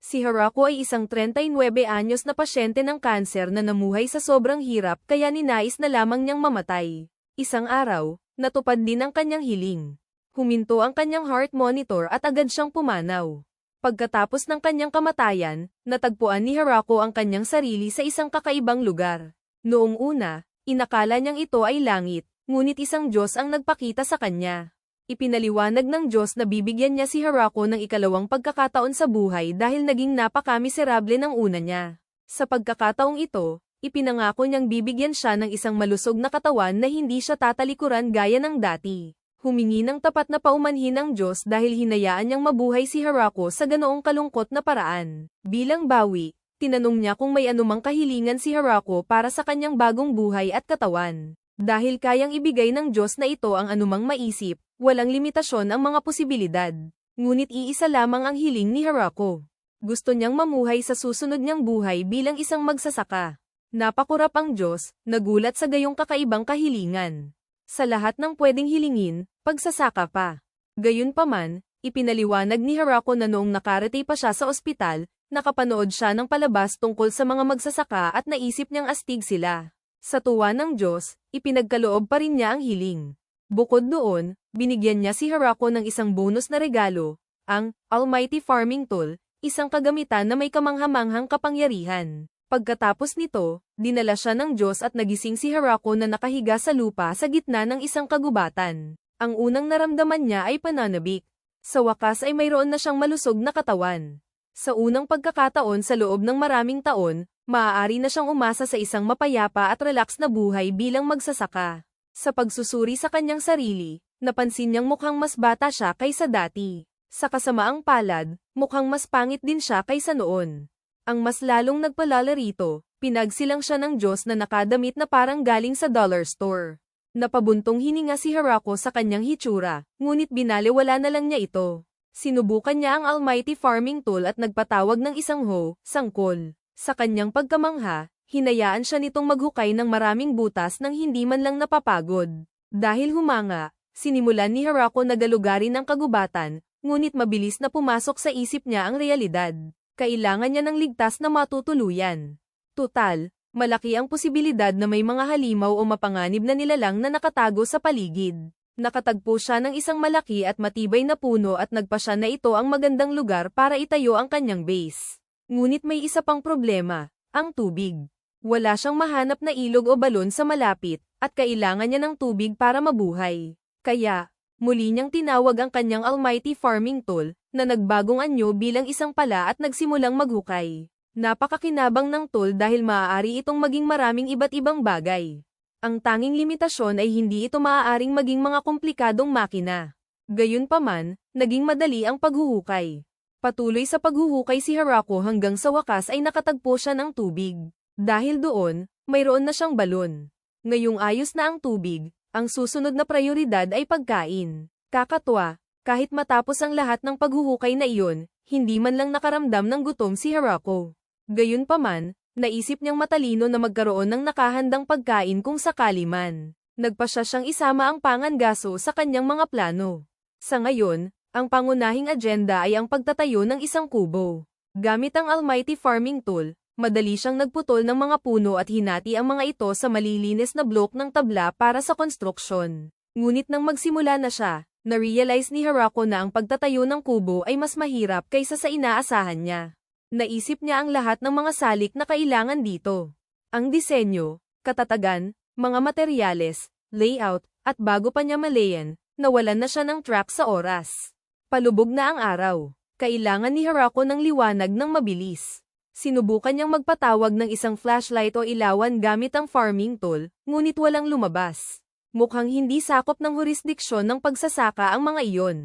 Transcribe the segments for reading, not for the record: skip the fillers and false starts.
Si Harako ay isang 39 anyos na pasyente ng kanser na namuhay sa sobrang hirap kaya ninais na lamang niyang mamatay. Isang araw, natupad din ang kanyang hiling. Huminto ang kanyang heart monitor at agad siyang pumanaw. Pagkatapos ng kanyang kamatayan, natagpuan ni Harako ang kanyang sarili sa isang kakaibang lugar. Noong una, inakala niyang ito ay langit, ngunit isang Diyos ang nagpakita sa kanya. Ipinaliwanag ng Diyos na bibigyan niya si Harako ng ikalawang pagkakataon sa buhay dahil naging napakamiserable ng una niya. Sa pagkakataong ito, ipinangako niyang bibigyan siya ng isang malusog na katawan na hindi siya tatalikuran gaya ng dati. Humingi ng tapat na paumanhin ng Diyos dahil hinayaan niyang mabuhay si Harako sa ganoong kalungkot na paraan. Bilang bawi, tinanong niya kung may anumang kahilingan si Harako para sa kanyang bagong buhay at katawan. Dahil kayang ibigay ng Diyos na ito ang anumang maisip, walang limitasyon ang mga posibilidad. Ngunit iisa lamang ang hiling ni Harako. Gusto niyang mamuhay sa susunod niyang buhay bilang isang magsasaka. Napakurap ang Diyos, nagulat sa gayong kakaibang kahilingan. Sa lahat ng pwedeng hilingin, pagsasaka pa. Gayunpaman, ipinaliwanag ni Harako na noong nakarate pa siya sa ospital, nakapanood siya ng palabas tungkol sa mga magsasaka at naisip niyang astig sila. Sa tuwa ng Diyos, ipinagkaloob pa rin niya ang hiling. Bukod doon, binigyan niya si Harako ng isang bonus na regalo, ang Almighty Farming Tool, isang kagamitan na may kamanghamanghang kapangyarihan. Pagkatapos nito, dinala siya ng Diyos at nagising si Harako na nakahiga sa lupa sa gitna ng isang kagubatan. Ang unang naramdaman niya ay pananabik. Sa wakas ay mayroon na siyang malusog na katawan. Sa unang pagkakataon sa loob ng maraming taon, maaari na siyang umasa sa isang mapayapa at relax na buhay bilang magsasaka. Sa pagsusuri sa kanyang sarili, napansin niyang mukhang mas bata siya kaysa dati. Sa kasamaang palad, mukhang mas pangit din siya kaysa noon. Ang mas lalong nagpalala rito, pinagsilang siya ng Diyos na nakadamit na parang galing sa dollar store. Napabuntong hininga si Harako sa kanyang hitsura, ngunit binaliwala na lang niya ito. Sinubukan niya ang Almighty Farming Tool at nagpatawag ng isang sangkol. Sa kanyang pagkamangha, hinayaan siya nitong maghukay ng maraming butas nang hindi man lang napapagod. Dahil humanga, sinimulan ni Harako na galugarin ang kagubatan, ngunit mabilis na pumasok sa isip niya ang realidad. Kailangan niya ng ligtas na matutuluyan. Tutal, malaki ang posibilidad na may mga halimaw o mapanganib na nilalang na nakatago sa paligid. Nakatagpo siya ng isang malaki at matibay na puno at nagpa siya na ito ang magandang lugar para itayo ang kanyang base. Ngunit may isa pang problema, ang tubig. Wala siyang mahanap na ilog o balon sa malapit, at kailangan niya ng tubig para mabuhay. Kaya, muli niyang tinawag ang kanyang Almighty Farming Tool, na nagbagong anyo bilang isang pala at nagsimulang maghukay. Napakakinabang ng tool dahil maaari itong maging maraming iba't ibang bagay. Ang tanging limitasyon ay hindi ito maaaring maging mga komplikadong makina. Gayunpaman, naging madali ang paghuhukay. Patuloy sa paghuhukay si Harako hanggang sa wakas ay nakatagpo siya ng tubig. Dahil doon, mayroon na siyang balon. Ngayong ayos na ang tubig, ang susunod na prioridad ay pagkain. Kakatwa, kahit matapos ang lahat ng paghuhukay na iyon, hindi man lang nakaramdam ng gutom si Harako. Gayunpaman, naisip niyang matalino na magkaroon ng nakahandang pagkain kung sakali man. Nagpasya siyang isama ang pangangaso sa kanyang mga plano. Sa ngayon, ang pangunahing agenda ay ang pagtatayo ng isang kubo. Gamit ang Almighty Farming Tool, madali siyang nagputol ng mga puno at hinati ang mga ito sa malilinis na blok ng tabla para sa konstruksyon. Ngunit nang magsimula na siya, na-realize ni Harako na ang pagtatayo ng kubo ay mas mahirap kaysa sa inaasahan niya. Naisip niya ang lahat ng mga salik na kailangan dito. Ang disenyo, katatagan, mga materyales, layout, at bago pa niya malayan, nawalan na siya ng track sa oras. Palubog na ang araw. Kailangan ni Harako ng liwanag ng mabilis. Sinubukan niyang magpatawag ng isang flashlight o ilawan gamit ang farming tool, ngunit walang lumabas. Mukhang hindi sakop ng jurisdiksyon ng pagsasaka ang mga iyon.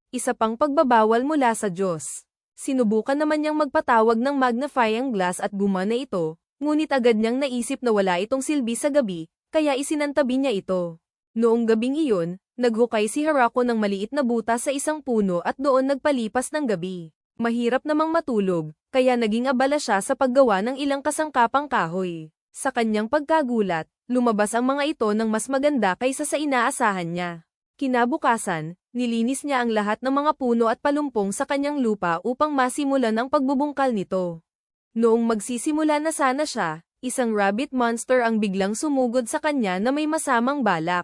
Isa pang pagbabawal mula sa Diyos. Sinubukan naman niyang magpatawag ng magnifying glass at gumana ito, ngunit agad niyang naisip na wala itong silbi sa gabi, kaya isinantabi niya ito. Noong gabing iyon, naghukay si Harako ng maliit na butas sa isang puno at doon nagpalipas ng gabi. Mahirap namang matulog, kaya naging abala siya sa paggawa ng ilang kasangkapang kahoy. Sa kanyang pagkagulat, lumabas ang mga ito ng mas maganda kaysa sa inaasahan niya. Kinabukasan, Nilinis niya ang lahat ng mga puno at palumpong sa kanyang lupa upang masimulan ang pagbubungkal nito. Noong magsisimula na sana siya, isang rabbit monster ang biglang sumugod sa kanya na may masamang balak.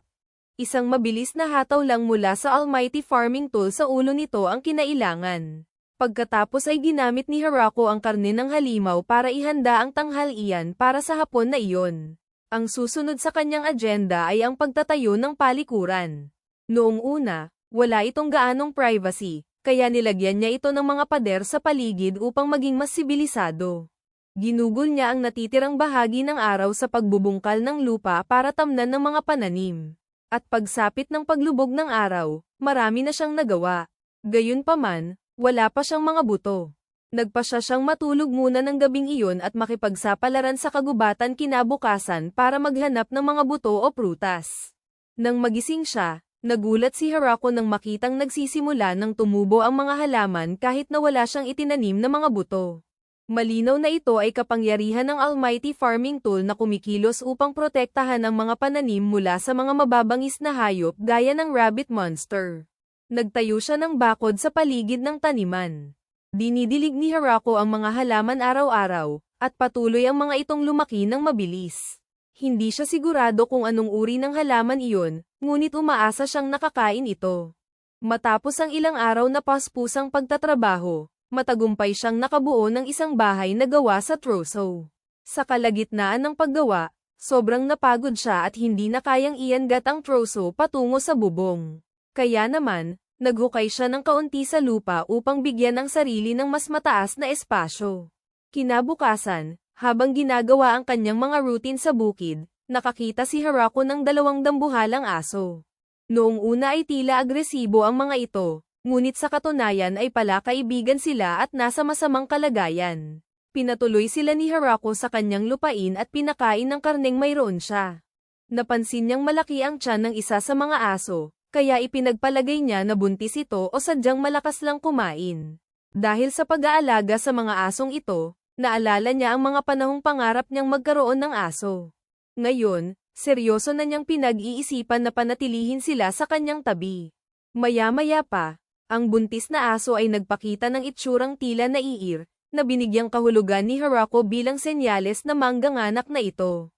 Isang mabilis na hataw lang mula sa almighty farming tool sa ulo nito ang kinailangan. Pagkatapos ay ginamit ni Hirako ang karne ng halimaw para ihanda ang tanghalian para sa hapon na iyon. Ang susunod sa kanyang agenda ay ang pagtatayo ng palikuran. Noong una, wala itong gaanong privacy, kaya nilagyan niya ito ng mga pader sa paligid upang maging mas sibilisado. Ginugol niya ang natitirang bahagi ng araw sa pagbubungkal ng lupa para tamnan ng mga pananim. At pagsapit ng paglubog ng araw, marami na siyang nagawa. Gayunpaman, wala pa siyang mga buto. Nagpasya siyang matulog muna ng gabing iyon at makipagsapalaran sa kagubatan kinabukasan para maghanap ng mga buto o prutas. Nang magising siya, nagulat si Hirako nang makitang nagsisimula ng tumubo ang mga halaman kahit na wala siyang itinanim na mga buto. Malinaw na ito ay kapangyarihan ng almighty farming tool na kumikilos upang protektahan ang mga pananim mula sa mga mababangis na hayop gaya ng rabbit monster. Nagtayo siya ng bakod sa paligid ng taniman. Dinidilig ni Hirako ang mga halaman araw-araw, at patuloy ang mga itong lumaki ng mabilis. Hindi siya sigurado kung anong uri ng halaman iyon, ngunit umaasa siyang nakakain ito. Matapos ang ilang araw na paspusang pagtatrabaho, matagumpay siyang nakabuo ng isang bahay na gawa sa troso. Sa kalagitnaan ng paggawa, sobrang napagod siya at hindi na kayang iangat ang troso patungo sa bubong. Kaya naman, naghukay siya ng kaunti sa lupa upang bigyan ang sarili ng mas mataas na espasyo. Kinabukasan, habang ginagawa ang kanyang mga routine sa bukid, nakakita si Hirako ng dalawang dambuhalang aso. Noong una ay tila agresibo ang mga ito, ngunit sa katunayan ay pala kaibigan sila at nasa masamang kalagayan. Pinatuloy sila ni Hirako sa kanyang lupain at pinakain ng karneng mayroon siya. Napansin niyang malaki ang tiyan ng isa sa mga aso, kaya ipinagpalagay niya na buntis ito o sadyang malakas lang kumain. Dahil sa pag-aalaga sa mga asong ito, naalala niya ang mga panahong pangarap niyang magkaroon ng aso. Ngayon, seryoso na niyang pinag-iisipan na panatilihin sila sa kanyang tabi. Maya-maya pa, ang buntis na aso ay nagpakita ng itsurang tila naiir, na binigyang kahulugan ni Hirako bilang senyales na mangganganak na ito.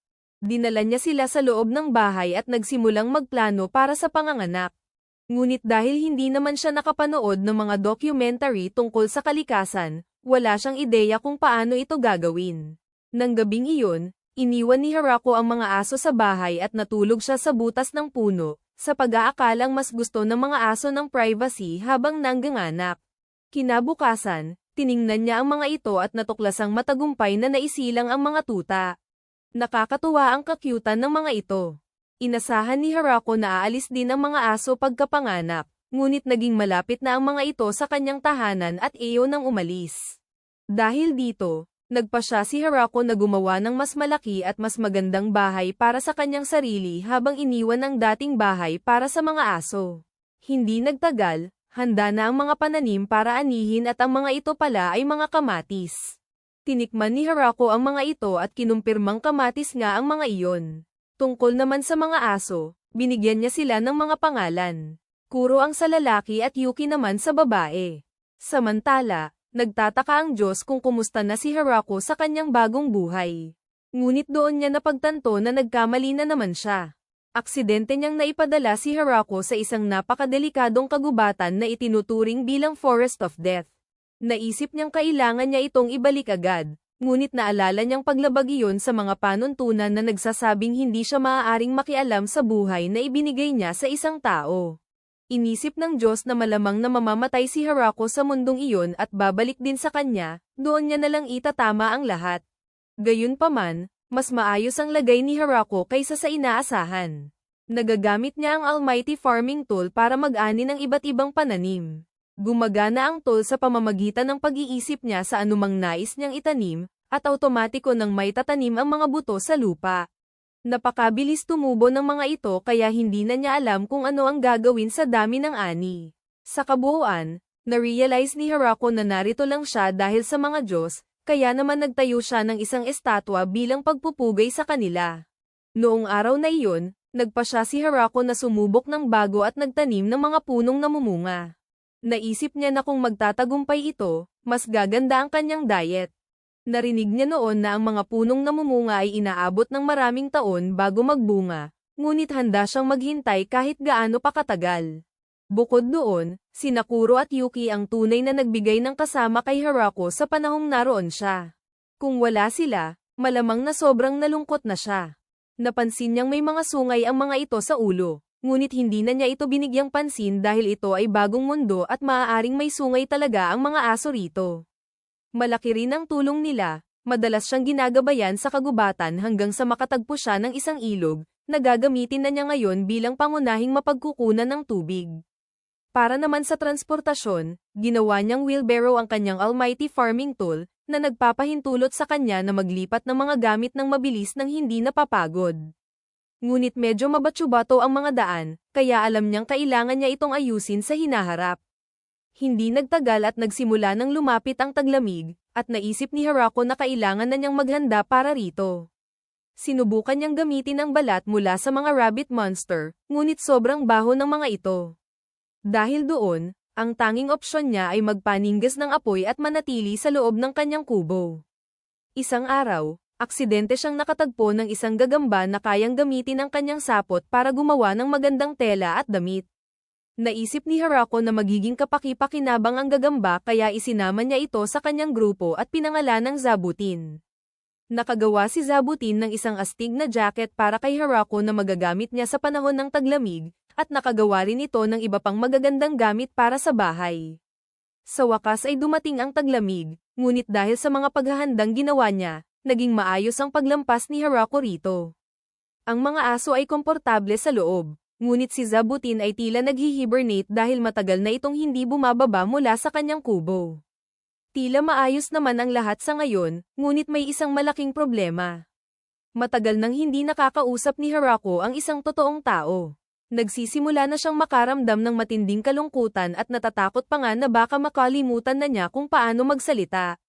Dinala niya sila sa loob ng bahay at nagsimulang magplano para sa panganganak. Ngunit dahil hindi naman siya nakapanood ng mga documentary tungkol sa kalikasan, wala siyang ideya kung paano ito gagawin. Nang gabing iyon, iniwan ni Hirako ang mga aso sa bahay at natulog siya sa butas ng puno, sa pag-aakalang mas gusto ng mga aso ng privacy habang nangganganak. Kinabukasan, tiningnan niya ang mga ito at natuklasang matagumpay na naisilang ang mga tuta. Nakakatuwa ang kakyutan ng mga ito. Inasahan ni Hirako na aalis din ang mga aso pagkapanganak, ngunit naging malapit na ang mga ito sa kanyang tahanan at ayaw nang umalis. Dahil dito, nagpasya si Hirako na gumawa ng mas malaki at mas magandang bahay para sa kanyang sarili habang iniwan ang dating bahay para sa mga aso. Hindi nagtagal, handa na ang mga pananim para anihin at ang mga ito pala ay mga kamatis. Tinikman ni Hirako ang mga ito at kinumpirmang kamatis nga ang mga iyon. Tungkol naman sa mga aso, binigyan niya sila ng mga pangalan. Kuro ang sa lalaki at Yuki naman sa babae. Samantala, nagtataka ang Diyos kung kumusta na si Hirako sa kanyang bagong buhay. Ngunit doon niya napagtanto na nagkamali na naman siya. Aksidente niyang naipadala si Hirako sa isang napakadelikadong kagubatan na itinuturing bilang Forest of Death. Naisip niyang kailangan niya itong ibalik agad, ngunit naalala niyang paglabag iyon sa mga panuntunan na nagsasabing hindi siya maaaring makialam sa buhay na ibinigay niya sa isang tao. Inisip ng Diyos na malamang na mamamatay si Hirako sa mundong iyon at babalik din sa kanya, doon niya nalang itatama ang lahat. Gayunpaman, mas maayos ang lagay ni Hirako kaysa sa inaasahan. Nagagamit niya ang almighty farming tool para mag-ani ng iba't ibang pananim. Gumagana ang tool sa pamamagitan ng pag-iisip niya sa anumang nais niyang itanim, at automatiko nang may tatanim ang mga buto sa lupa. Napakabilis tumubo ng mga ito kaya hindi na niya alam kung ano ang gagawin sa dami ng ani. Sa kabuuan, na-realize ni Hirako na narito lang siya dahil sa mga Diyos, kaya naman nagtayo siya ng isang estatwa bilang pagpupugay sa kanila. Noong araw na iyon, Nagpa siya si Harako na sumubok ng bago at nagtanim ng mga punong namumunga. Naisip niya na kung magtatagumpay ito, mas gaganda ang kanyang diet. Narinig niya noon na ang mga punong namumunga ay inaabot ng maraming taon bago magbunga, ngunit handa siyang maghintay kahit gaano pa katagal. Bukod doon, si Nakuro at Yuki ang tunay na nagbigay ng kasama kay Harako sa panahong naroon siya. Kung wala sila, malamang na sobrang nalungkot na siya. Napansin niyang may mga sungay ang mga ito sa ulo, ngunit hindi na niya ito binigyang pansin dahil ito ay bagong mundo at maaaring may sungay talaga ang mga aso rito. Malaki rin ang tulong nila, madalas siyang ginagabayan sa kagubatan hanggang sa makatagpo siya ng isang ilog, na gagamitin na niya ngayon bilang pangunahing mapagkukunan ng tubig. Para naman sa transportasyon, ginawa niyang wheelbarrow ang kanyang almighty farming tool, na nagpapahintulot sa kanya na maglipat ng mga gamit ng mabilis nang hindi napapagod. Ngunit medyo mabatsubato ang mga daan, kaya alam niyang kailangan niya itong ayusin sa hinaharap. Hindi nagtagal at nagsimula nang lumapit ang taglamig, at naisip ni Harako na kailangan na niyang maghanda para rito. Sinubukan niyang gamitin ang balat mula sa mga rabbit monster, ngunit sobrang baho ng mga ito. Dahil doon, ang tanging opsyon niya ay magpaningas ng apoy at manatili sa loob ng kanyang kubo. Isang araw, aksidente siyang nakatagpo ng isang gagamba na kayang gamitin ang kanyang sapot para gumawa ng magandang tela at damit. Naisip ni Harako na magiging kapaki-pakinabang ang gagamba kaya isinama niya ito sa kanyang grupo at pinangalan ng Zabutin. Nakagawa si Zabutin ng isang astig na jacket para kay Harako na magagamit niya sa panahon ng taglamig, at nakagawa rin ito ng iba pang magagandang gamit para sa bahay. Sa wakas ay dumating ang taglamig, ngunit dahil sa mga paghahandang ginawa niya, naging maayos ang paglampas ni Harako rito. Ang mga aso ay komportable sa loob, ngunit si Zabutin ay tila naghi-hibernate dahil matagal na itong hindi bumababa mula sa kanyang kubo. Tila maayos naman ang lahat sa ngayon, ngunit may isang malaking problema. Matagal nang hindi nakakausap ni Harako ang isang totoong tao. Nagsisimula na siyang makaramdam ng matinding kalungkutan at natatakot pa nga na baka makalimutan na niya kung paano magsalita.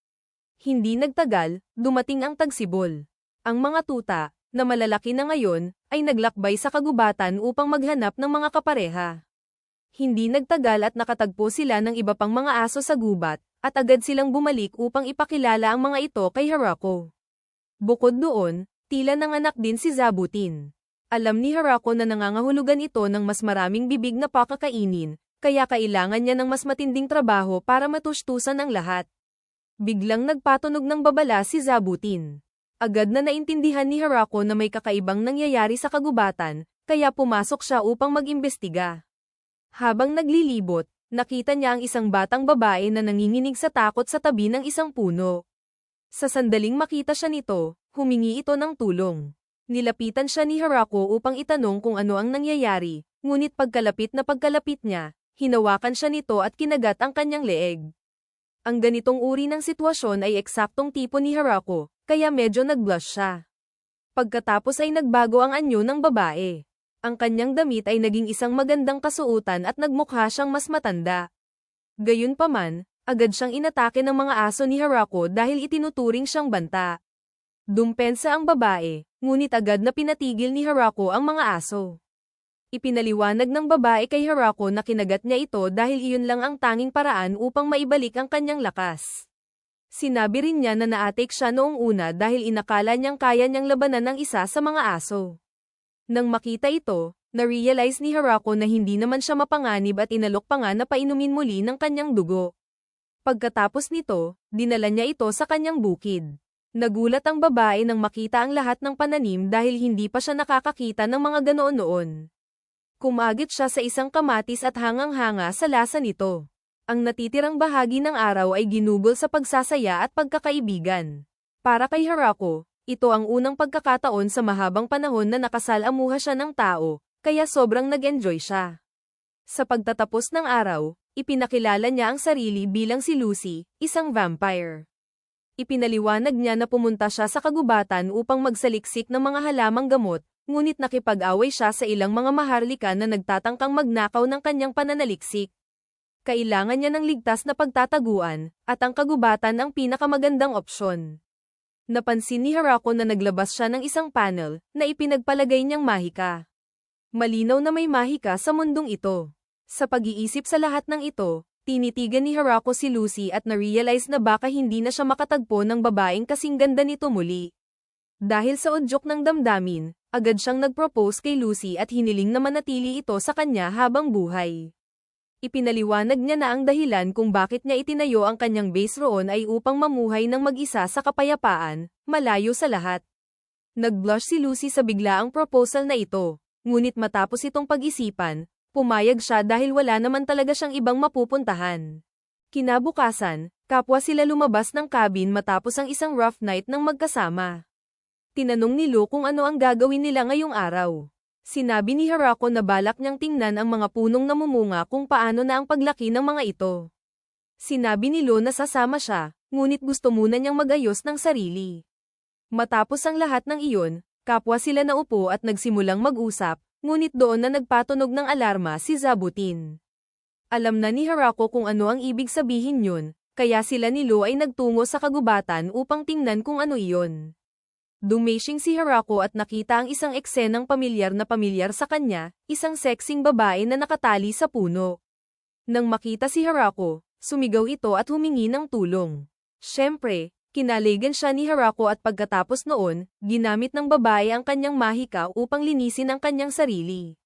Hindi nagtagal, dumating ang tagsibol. Ang mga tuta, na malalaki na ngayon, ay naglakbay sa kagubatan upang maghanap ng mga kapareha. Hindi nagtagal at nakatagpo sila ng iba pang mga aso sa gubat, at agad silang bumalik upang ipakilala ang mga ito kay Harako. Bukod doon, tila nanganak din si Zabutin. Alam ni Harako na nangangahulugan ito ng mas maraming bibig na pakakainin, kaya kailangan niya ng mas matinding trabaho para matustusan ang lahat. Biglang nagpatunog ng babala si Zabutin. Agad na naintindihan ni Harako na may kakaibang nangyayari sa kagubatan, kaya pumasok siya upang mag-imbestiga. Habang naglilibot, nakita niya ang isang batang babae na nanginginig sa takot sa tabi ng isang puno. Sa sandaling makita siya nito, humingi ito ng tulong. Nilapitan siya ni Harako upang itanong kung ano ang nangyayari, ngunit pagkalapit niya, hinawakan siya nito at kinagat ang kanyang leeg. Ang ganitong uri ng sitwasyon ay eksaktong tipo ni Harako, kaya medyo nag-blush siya. Pagkatapos ay nagbago ang anyo ng babae. Ang kanyang damit ay naging isang magandang kasuotan at nagmukha siyang mas matanda. Gayunpaman, agad siyang inatake ng mga aso ni Harako dahil itinuturing siyang banta. Dumpensa ang babae, ngunit agad na pinatigil ni Harako ang mga aso. Ipinaliwanag ng babae kay Harako na kinagat niya ito dahil iyon lang ang tanging paraan upang maibalik ang kanyang lakas. Sinabi rin niya na na-atake siya noong una dahil inakala niyang kaya niyang labanan ng isa sa mga aso. Nang makita ito, na-realize ni Harako na hindi naman siya mapanganib at inalok pa nga na painumin muli ng kanyang dugo. Pagkatapos nito, dinala niya ito sa kanyang bukid. Nagulat ang babae nang makita ang lahat ng pananim dahil hindi pa siya nakakakita ng mga ganoon noon. Kumagit siya sa isang kamatis at hangang-hanga sa lasa nito. Ang natitirang bahagi ng araw ay ginugol sa pagsasaya at pagkakaibigan. Para kay Harako, ito ang unang pagkakataon sa mahabang panahon na nakasalamuha siya ng tao, kaya sobrang nag-enjoy siya. Sa pagtatapos ng araw, ipinakilala niya ang sarili bilang si Lucy, isang vampire. Ipinaliwanag niya na pumunta siya sa kagubatan upang magsaliksik ng mga halamang gamot, ngunit nakipag-away siya sa ilang mga maharlika na nagtatangkang magnakaw ng kanyang pananaliksik. Kailangan niya ng ligtas na pagtataguan, at ang kagubatan ang pinakamagandang opsyon. Napansin ni Harako na naglabas siya ng isang panel, na ipinagpalagay niyang mahika. Malinaw na may mahika sa mundong ito. Sa pag-iisip sa lahat ng ito, tinitigan ni Harako si Lucy at na-realize na baka hindi na siya makatagpo ng babaeng kasing ganda nito muli. Dahil sa udyok ng damdamin, agad siyang nag-propose kay Lucy at hiniling na manatili ito sa kanya habang buhay. Ipinaliwanag niya na ang dahilan kung bakit niya itinayo ang kanyang base roon ay upang mamuhay ng mag-isa sa kapayapaan, malayo sa lahat. Nag-blush si Lucy sa biglaang proposal na ito, ngunit matapos itong pag-isipan, pumayag siya dahil wala naman talaga siyang ibang mapupuntahan. Kinabukasan, kapwa sila lumabas ng cabin matapos ang isang rough night ng magkasama. Tinanong ni Lu kung ano ang gagawin nila ngayong araw. Sinabi ni Harako na balak niyang tingnan ang mga punong namumunga kung paano na ang paglaki ng mga ito. Sinabi ni Lu na sasama siya, ngunit gusto muna niyang magayos ng sarili. Matapos ang lahat ng iyon, kapwa sila naupo at nagsimulang mag-usap, ngunit doon na nagpatunog ng alarma si Zabutin. Alam na ni Harako kung ano ang ibig sabihin yun, kaya sila ni Lu ay nagtungo sa kagubatan upang tingnan kung ano iyon. Dumashing si Harako at nakita ang isang eksenang pamilyar sa kanya, isang sexing babae na nakatali sa puno. Nang makita si Harako, sumigaw ito at humingi ng tulong. Siyempre, kinaligan siya ni Harako at pagkatapos noon, ginamit ng babae ang kanyang mahika upang linisin ang kanyang sarili.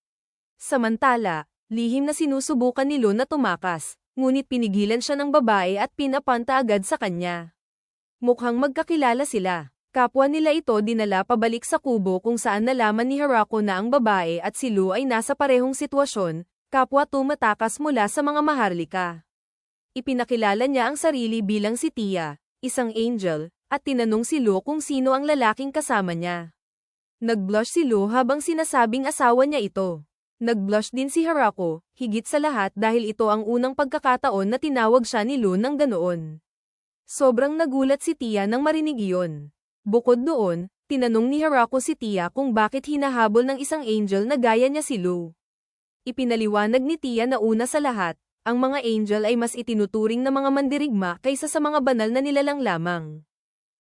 Samantala, lihim na sinusubukan ni Lu na tumakas, ngunit pinigilan siya ng babae at pinapanta agad sa kanya. Mukhang magkakilala sila. Kapwa nila ito dinala pabalik sa kubo kung saan nalaman ni Harako na ang babae at si Lu ay nasa parehong sitwasyon, kapwa tumatakas mula sa mga maharlika. Ipinakilala niya ang sarili bilang si Tia, isang angel, at tinanong si Lu kung sino ang lalaking kasama niya. Nag-blush si Lu habang sinasabing asawa niya ito. Nag-blush din si Harako, higit sa lahat dahil ito ang unang pagkakataon na tinawag siya ni Lu ng ganoon. Sobrang nagulat si Tia nang marinig iyon. Bukod doon, tinanong ni Harako si Tia kung bakit hinahabol ng isang angel na gaya niya si Lu. Ipinaliwanag ni Tia na una sa lahat, ang mga angel ay mas itinuturing na mga mandirigma kaysa sa mga banal na nilalang lamang.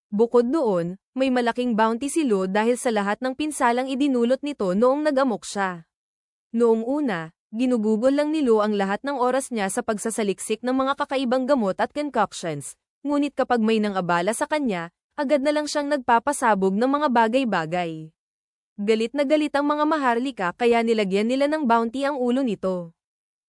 Bukod doon, may malaking bounty si Lu dahil sa lahat ng pinsalang idinulot nito noong nag-amok siya. Noong una, ginugugol lang ni Lu ang lahat ng oras niya sa pagsasaliksik ng mga kakaibang gamot at concoctions, ngunit kapag may nang abala sa kanya, agad na lang siyang nagpapasabog ng mga bagay-bagay. Galit na galit ang mga maharlika kaya nilagyan nila ng bounty ang ulo nito.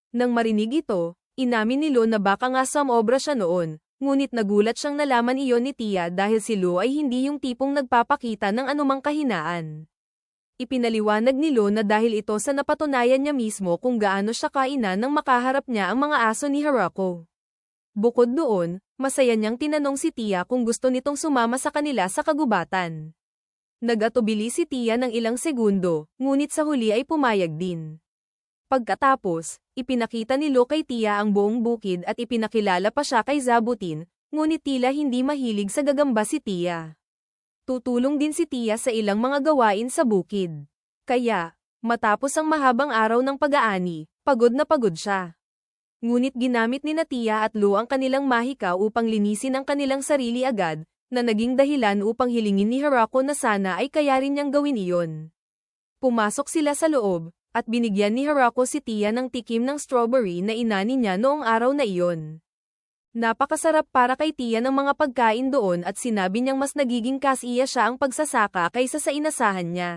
Nang marinig ito, inamin ni Lu na baka nga sumobra siya noon, ngunit nagulat siyang nalaman iyon ni Tia dahil si Lu ay hindi yung tipong nagpapakita ng anumang kahinaan. Ipinaliwanag ni Lu na dahil ito sa napatunayan niya mismo kung gaano siya kainan nang makaharap niya ang mga aso ni Harako. Bukod doon, masaya niyang tinanong si Tia kung gusto nitong sumama sa kanila sa kagubatan. Nag-atubili si Tia ng ilang segundo, ngunit sa huli ay pumayag din. Pagkatapos, ipinakita ni Lu kay Tia ang buong bukid at ipinakilala pa siya kay Zabutin, ngunit tila hindi mahilig sa gagamba si Tia. Tutulong din si Tia sa ilang mga gawain sa bukid. Kaya, matapos ang mahabang araw ng pag-aani, pagod na pagod siya. Ngunit ginamit ni Tia at Lu ang kanilang mahika upang linisin ang kanilang sarili agad, na naging dahilan upang hilingin ni Harako na sana ay kaya rin niyang gawin iyon. Pumasok sila sa loob, at binigyan ni Harako si Tia ng tikim ng strawberry na inani niya noong araw na iyon. Napakasarap para kay Tia ng mga pagkain doon at sinabi niyang mas nagiging kasiya siya ang pagsasaka kaysa sa inasahan niya.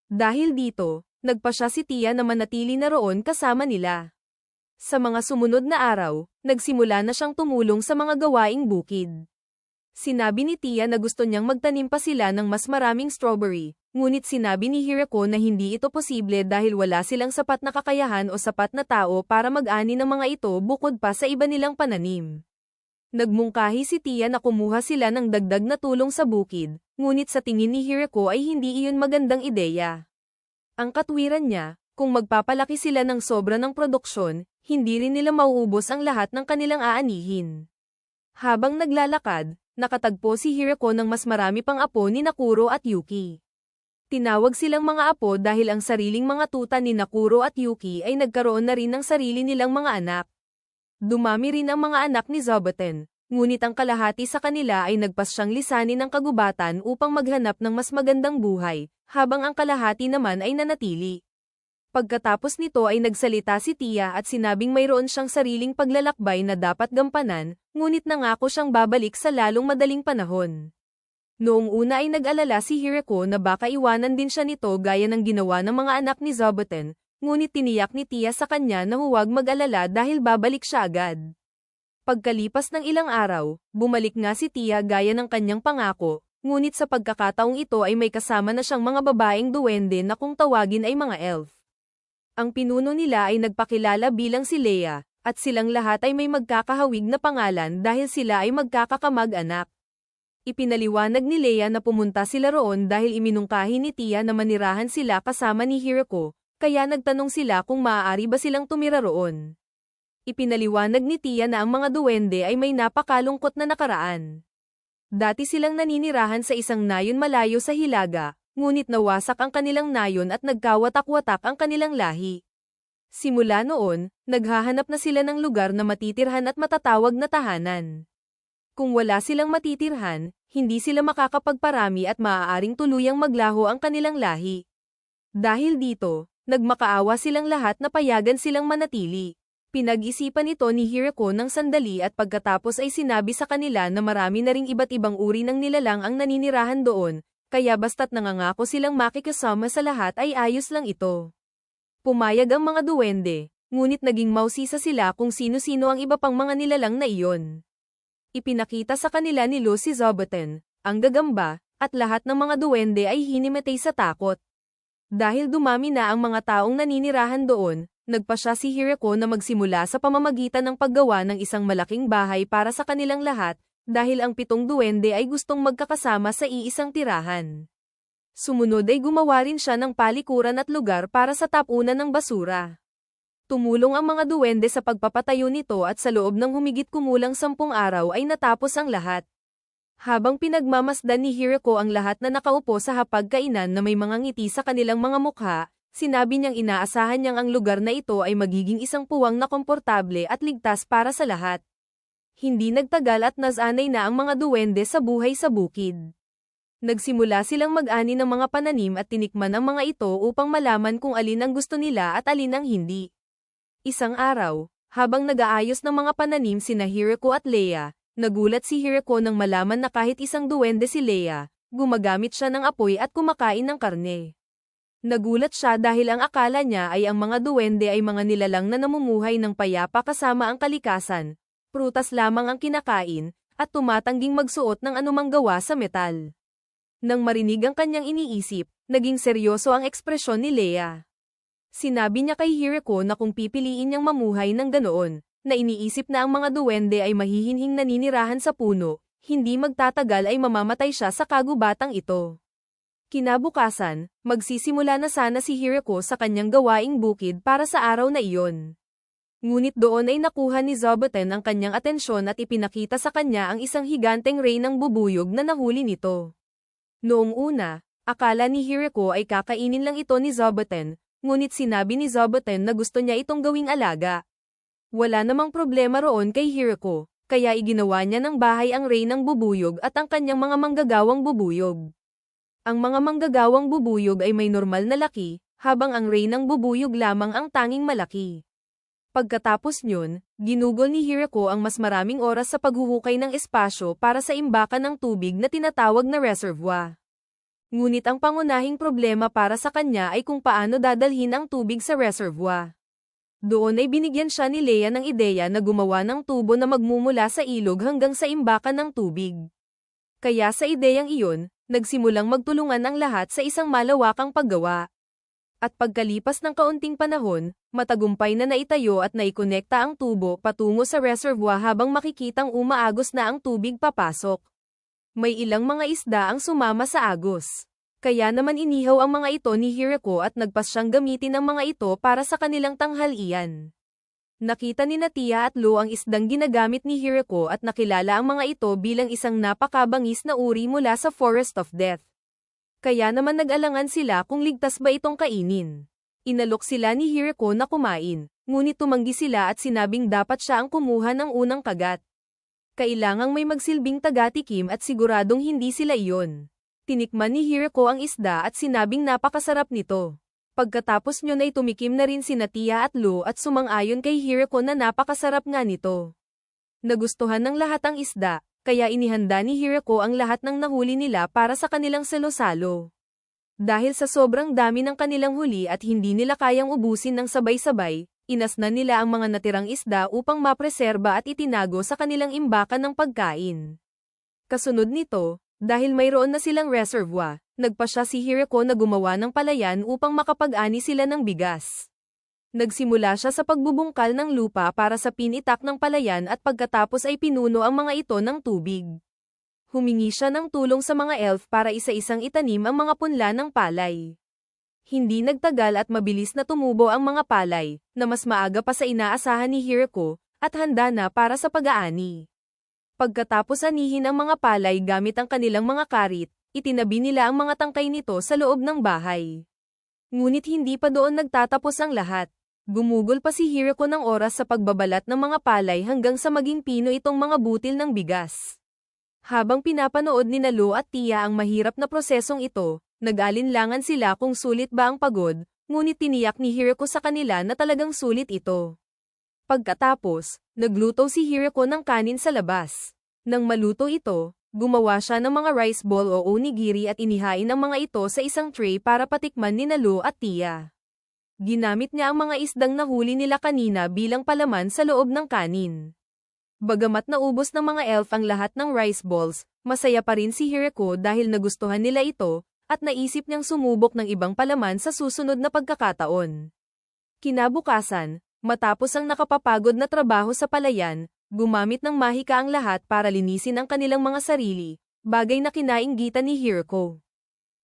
Dahil dito, nagpa siya si Tia na manatili na roon kasama nila. Sa mga sumunod na araw, nagsimula na siyang tumulong sa mga gawaing bukid. Sinabi ni Tia na gusto niyang magtanim pa sila ng mas maraming strawberry, ngunit sinabi ni Hirako na hindi ito posible dahil wala silang sapat na kakayahan o sapat na tao para mag-ani ng mga ito bukod pa sa iba nilang pananim. Nagmungkahi si Tia na kumuha sila ng dagdag na tulong sa bukid, ngunit sa tingin ni Hirako ay hindi iyon magandang ideya. Ang katwiran niya, kung magpapalaki sila ng sobra ng produksyon, hindi rin nila mauubos ang lahat ng kanilang aanihin. Habang naglalakad, nakatagpo si Hirako ng mas marami pang apo ni Nakuro at Yuki. Tinawag silang mga apo dahil ang sariling mga tuta ni Nakuro at Yuki ay nagkaroon na rin ng sarili nilang mga anak. Dumami rin ang mga anak ni Zabutin, ngunit ang kalahati sa kanila ay nagpasyang lisanin ng kagubatan upang maghanap ng mas magandang buhay, habang ang kalahati naman ay nanatili. Pagkatapos nito ay nagsalita si Tia at sinabing mayroon siyang sariling paglalakbay na dapat gampanan, ngunit nangako siyang babalik sa lalong madaling panahon. Noong una ay nag-alala si Hirako na baka iwanan din siya nito gaya ng ginawa ng mga anak ni Zobuten, ngunit tiniyak ni Tia sa kanya na huwag mag-alala dahil babalik siya agad. Pagkalipas ng ilang araw, bumalik nga si Tia gaya ng kanyang pangako, ngunit sa pagkakataong ito ay may kasama na siyang mga babaeng duwende na kung tawagin ay mga elf. Ang pinuno nila ay nagpakilala bilang si Leia, at silang lahat ay may magkakahawig na pangalan dahil sila ay magkakakamag-anak. Ipinaliwanag ni Leia na pumunta sila roon dahil iminungkahi ni Tia na manirahan sila kasama ni Hirako, kaya nagtanong sila kung maaari ba silang tumira roon. Ipinaliwanag ni Tia na ang mga duwende ay may napakalungkot na nakaraan. Dati silang naninirahan sa isang nayon malayo sa Hilaga, ngunit nawasak ang kanilang nayon at nagkawatak-watak ang kanilang lahi. Simula noon, naghahanap na sila ng lugar na matitirhan at matatawag na tahanan. Kung wala silang matitirhan, hindi sila makakapagparami at maaaring tuluyang maglaho ang kanilang lahi. Dahil dito, nagmakaawa silang lahat na payagan silang manatili. Pinag-isipan ito ni Hirako ng sandali at pagkatapos ay sinabi sa kanila na marami na ring iba't ibang uri ng nilalang ang naninirahan doon, kaya basta't nangangako silang makikasama sa lahat ay ayos lang ito. Pumayag ang mga duwende, ngunit naging mausisa sila kung sino-sino ang iba pang mga nilalang na iyon. Ipinakita sa kanila ni Lo si Zobuten, ang gagamba, at lahat ng mga duwende ay hinimatay sa takot. Dahil dumami na ang mga taong naninirahan doon, nagpasya si Hirako na magsimula sa pamamagitan ng paggawa ng isang malaking bahay para sa kanilang lahat, dahil ang 7 duwende ay gustong magkakasama sa iisang tirahan. Sumunod ay gumawa rin siya ng palikuran at lugar para sa tapunan ng basura. Tumulong ang mga duwende sa pagpapatayo nito at sa loob ng humigit kumulang 10 araw ay natapos ang lahat. Habang pinagmamasdan ni Hirako ang lahat na nakaupo sa hapagkainan na may mga ngiti sa kanilang mga mukha, sinabi niyang inaasahan niyang ang lugar na ito ay magiging isang puwang na komportable at ligtas para sa lahat. Hindi nagtagal at nasanay na ang mga duwende sa buhay sa bukid. Nagsimula silang mag-ani ng mga pananim at tinikman ang mga ito upang malaman kung alin ang gusto nila at alin ang hindi. Isang araw, habang nag-aayos ng mga pananim sina Hirako at Leia, nagulat si Hirako nang malaman na kahit isang duwende si Leia, gumagamit siya ng apoy at kumakain ng karne. Nagulat siya dahil ang akala niya ay ang mga duwende ay mga nilalang na namumuhay ng payapa kasama ang kalikasan, prutas lamang ang kinakain, at tumatangging magsuot ng anumang gawa sa metal. Nang marinig ang kanyang iniisip, naging seryoso ang ekspresyon ni Leia. Sinabi niya kay Hirako na kung pipiliin niyang mamuhay ng ganoon, na iniisip na ang mga duwende ay mahihinhing naninirahan sa puno, hindi magtatagal ay mamamatay siya sa kagubatang ito. Kinabukasan, magsisimula na sana si Hirako sa kanyang gawaing bukid para sa araw na iyon. Ngunit doon ay nakuha ni Zobuten ang kanyang atensyon at ipinakita sa kanya ang isang higanteng ray ng bubuyog na nahuli nito. Noong una, akala ni Hirako ay kakainin lang ito ni Zobuten, ngunit sinabi ni Zobuten na gusto niya itong gawing alaga. Wala namang problema roon kay Hirako, kaya iginawa niya ng bahay ang ray ng bubuyog at ang kanyang mga manggagawang bubuyog. Ang mga manggagawang bubuyog ay may normal na laki, habang ang ray ng bubuyog lamang ang tanging malaki. Pagkatapos nyon, ginugol ni Hirako ang mas maraming oras sa paghuhukay ng espasyo para sa imbakan ng tubig na tinatawag na reservoir. Ngunit ang pangunahing problema para sa kanya ay kung paano dadalhin ang tubig sa reservoir. Doon ay binigyan siya ni Leia ng ideya na gumawa ng tubo na magmumula sa ilog hanggang sa imbakan ng tubig. Kaya sa ideyang iyon, nagsimulang magtulungan ang lahat sa isang malawakang paggawa. At pagkalipas ng kaunting panahon, matagumpay na naitayo at naikonekta ang tubo patungo sa reservoir habang makikitang umaagos na ang tubig papasok. May ilang mga isda ang sumama sa agos. Kaya naman inihaw ang mga ito ni Hirako at nagpas siyang gamitin ang mga ito para sa kanilang tanghalian. Nakita ni Tia at Lo ang isdang ginagamit ni Hirako at nakilala ang mga ito bilang isang napakabangis na uri mula sa Forest of Death. Kaya naman nag-alangan sila kung ligtas ba itong kainin. Inalok sila ni Hirako na kumain, ngunit tumanggi sila at sinabing dapat siya ang kumuha ng unang kagat. Kailangang may magsilbing tagatikim at siguradong hindi sila iyon. Tinikman ni Hirako ang isda at sinabing napakasarap nito. Pagkatapos nyo ay tumikim na rin sina Tia at Lu at sumang-ayon kay Hirako na napakasarap nga nito. Nagustuhan ng lahat ang isda, kaya inihanda ni Hirako ang lahat ng nahuli nila para sa kanilang salo-salo. Dahil sa sobrang dami ng kanilang huli at hindi nila kayang ubusin ng sabay-sabay, inasnan nila ang mga natirang isda upang mapreserba at itinago sa kanilang imbakan ng pagkain. Kasunod nito, dahil mayroon na silang reservoir, nagpasya si Hirako na gumawa ng palayan upang makapag-ani sila ng bigas. Nagsimula siya sa pagbubungkal ng lupa para sa pinitak ng palayan at pagkatapos ay pinuno ang mga ito ng tubig. Humingi siya ng tulong sa mga elf para isa-isang itanim ang mga punla ng palay. Hindi nagtagal at mabilis na tumubo ang mga palay, na mas maaga pa sa inaasahan ni Hirako, at handa na para sa pag-aani. Pagkatapos anihin ang mga palay gamit ang kanilang mga karit, itinabi nila ang mga tangkay nito sa loob ng bahay. Ngunit hindi pa doon nagtatapos ang lahat. Gumugol pa si Hirako ng oras sa pagbabalat ng mga palay hanggang sa maging pino itong mga butil ng bigas. Habang pinapanood ni Lu at Tia ang mahirap na prosesong ito, nag-alinlangan sila kung sulit ba ang pagod, ngunit tiniyak ni Hirako sa kanila na talagang sulit ito. Pagkatapos, nagluto si Hirako ng kanin sa labas. Nang maluto ito, gumawa siya ng mga rice ball o onigiri at inihain ang mga ito sa isang tray para patikman ni Lu at Tia. Ginamit niya ang mga isdang nahuli nila kanina bilang palaman sa loob ng kanin. Bagamat naubos ng mga elf ang lahat ng rice balls, masaya pa rin si Hirako dahil nagustuhan nila ito, at naisip niyang sumubok ng ibang palaman sa susunod na pagkakataon. Kinabukasan, matapos ang nakapapagod na trabaho sa palayan, gumamit ng mahika ang lahat para linisin ang kanilang mga sarili, bagay na kinainggitan ni Hirako.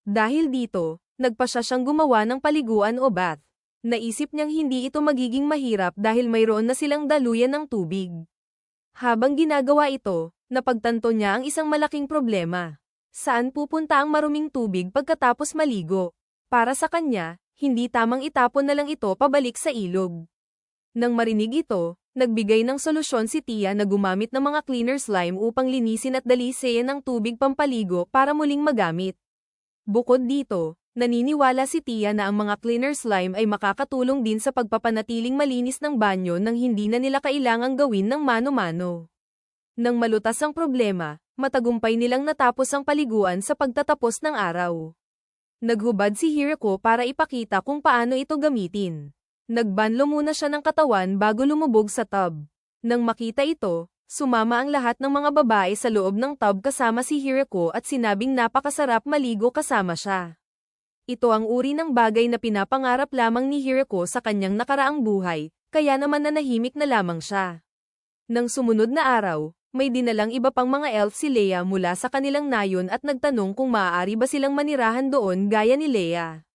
Dahil dito, nagpasya siyang gumawa ng paliguan o bath. Naisip niyang hindi ito magiging mahirap dahil mayroon na silang daluyan ng tubig. Habang ginagawa ito, napagtanto niya ang isang malaking problema. Saan pupunta ang maruming tubig pagkatapos maligo? Para sa kanya, hindi tamang itapon na lang ito pabalik sa ilog. Nang marinig ito, nagbigay ng solusyon si Tia na gumamit ng mga cleaner slime upang linisin at daliseyan ng tubig pampaligo para muling magamit. Bukod dito, naniniwala si Tia na ang mga cleaner slime ay makakatulong din sa pagpapanatiling malinis ng banyo nang hindi na nila kailangang gawin ng mano-mano. Nang malutas ang problema, matagumpay nilang natapos ang paliguan sa pagtatapos ng araw. Naghubad si Hirako para ipakita kung paano ito gamitin. Nagbanlo muna siya ng katawan bago lumubog sa tub. Nang makita ito, sumama ang lahat ng mga babae sa loob ng tub kasama si Hirako at sinabing napakasarap maligo kasama siya. Ito ang uri ng bagay na pinapangarap lamang ni Hirako sa kanyang nakaraang buhay, kaya naman nanahimik na lamang siya. Nang sumunod na araw, may dinalang iba pang mga elf si Leia mula sa kanilang nayon at nagtanong kung maaari ba silang manirahan doon gaya ni Leia.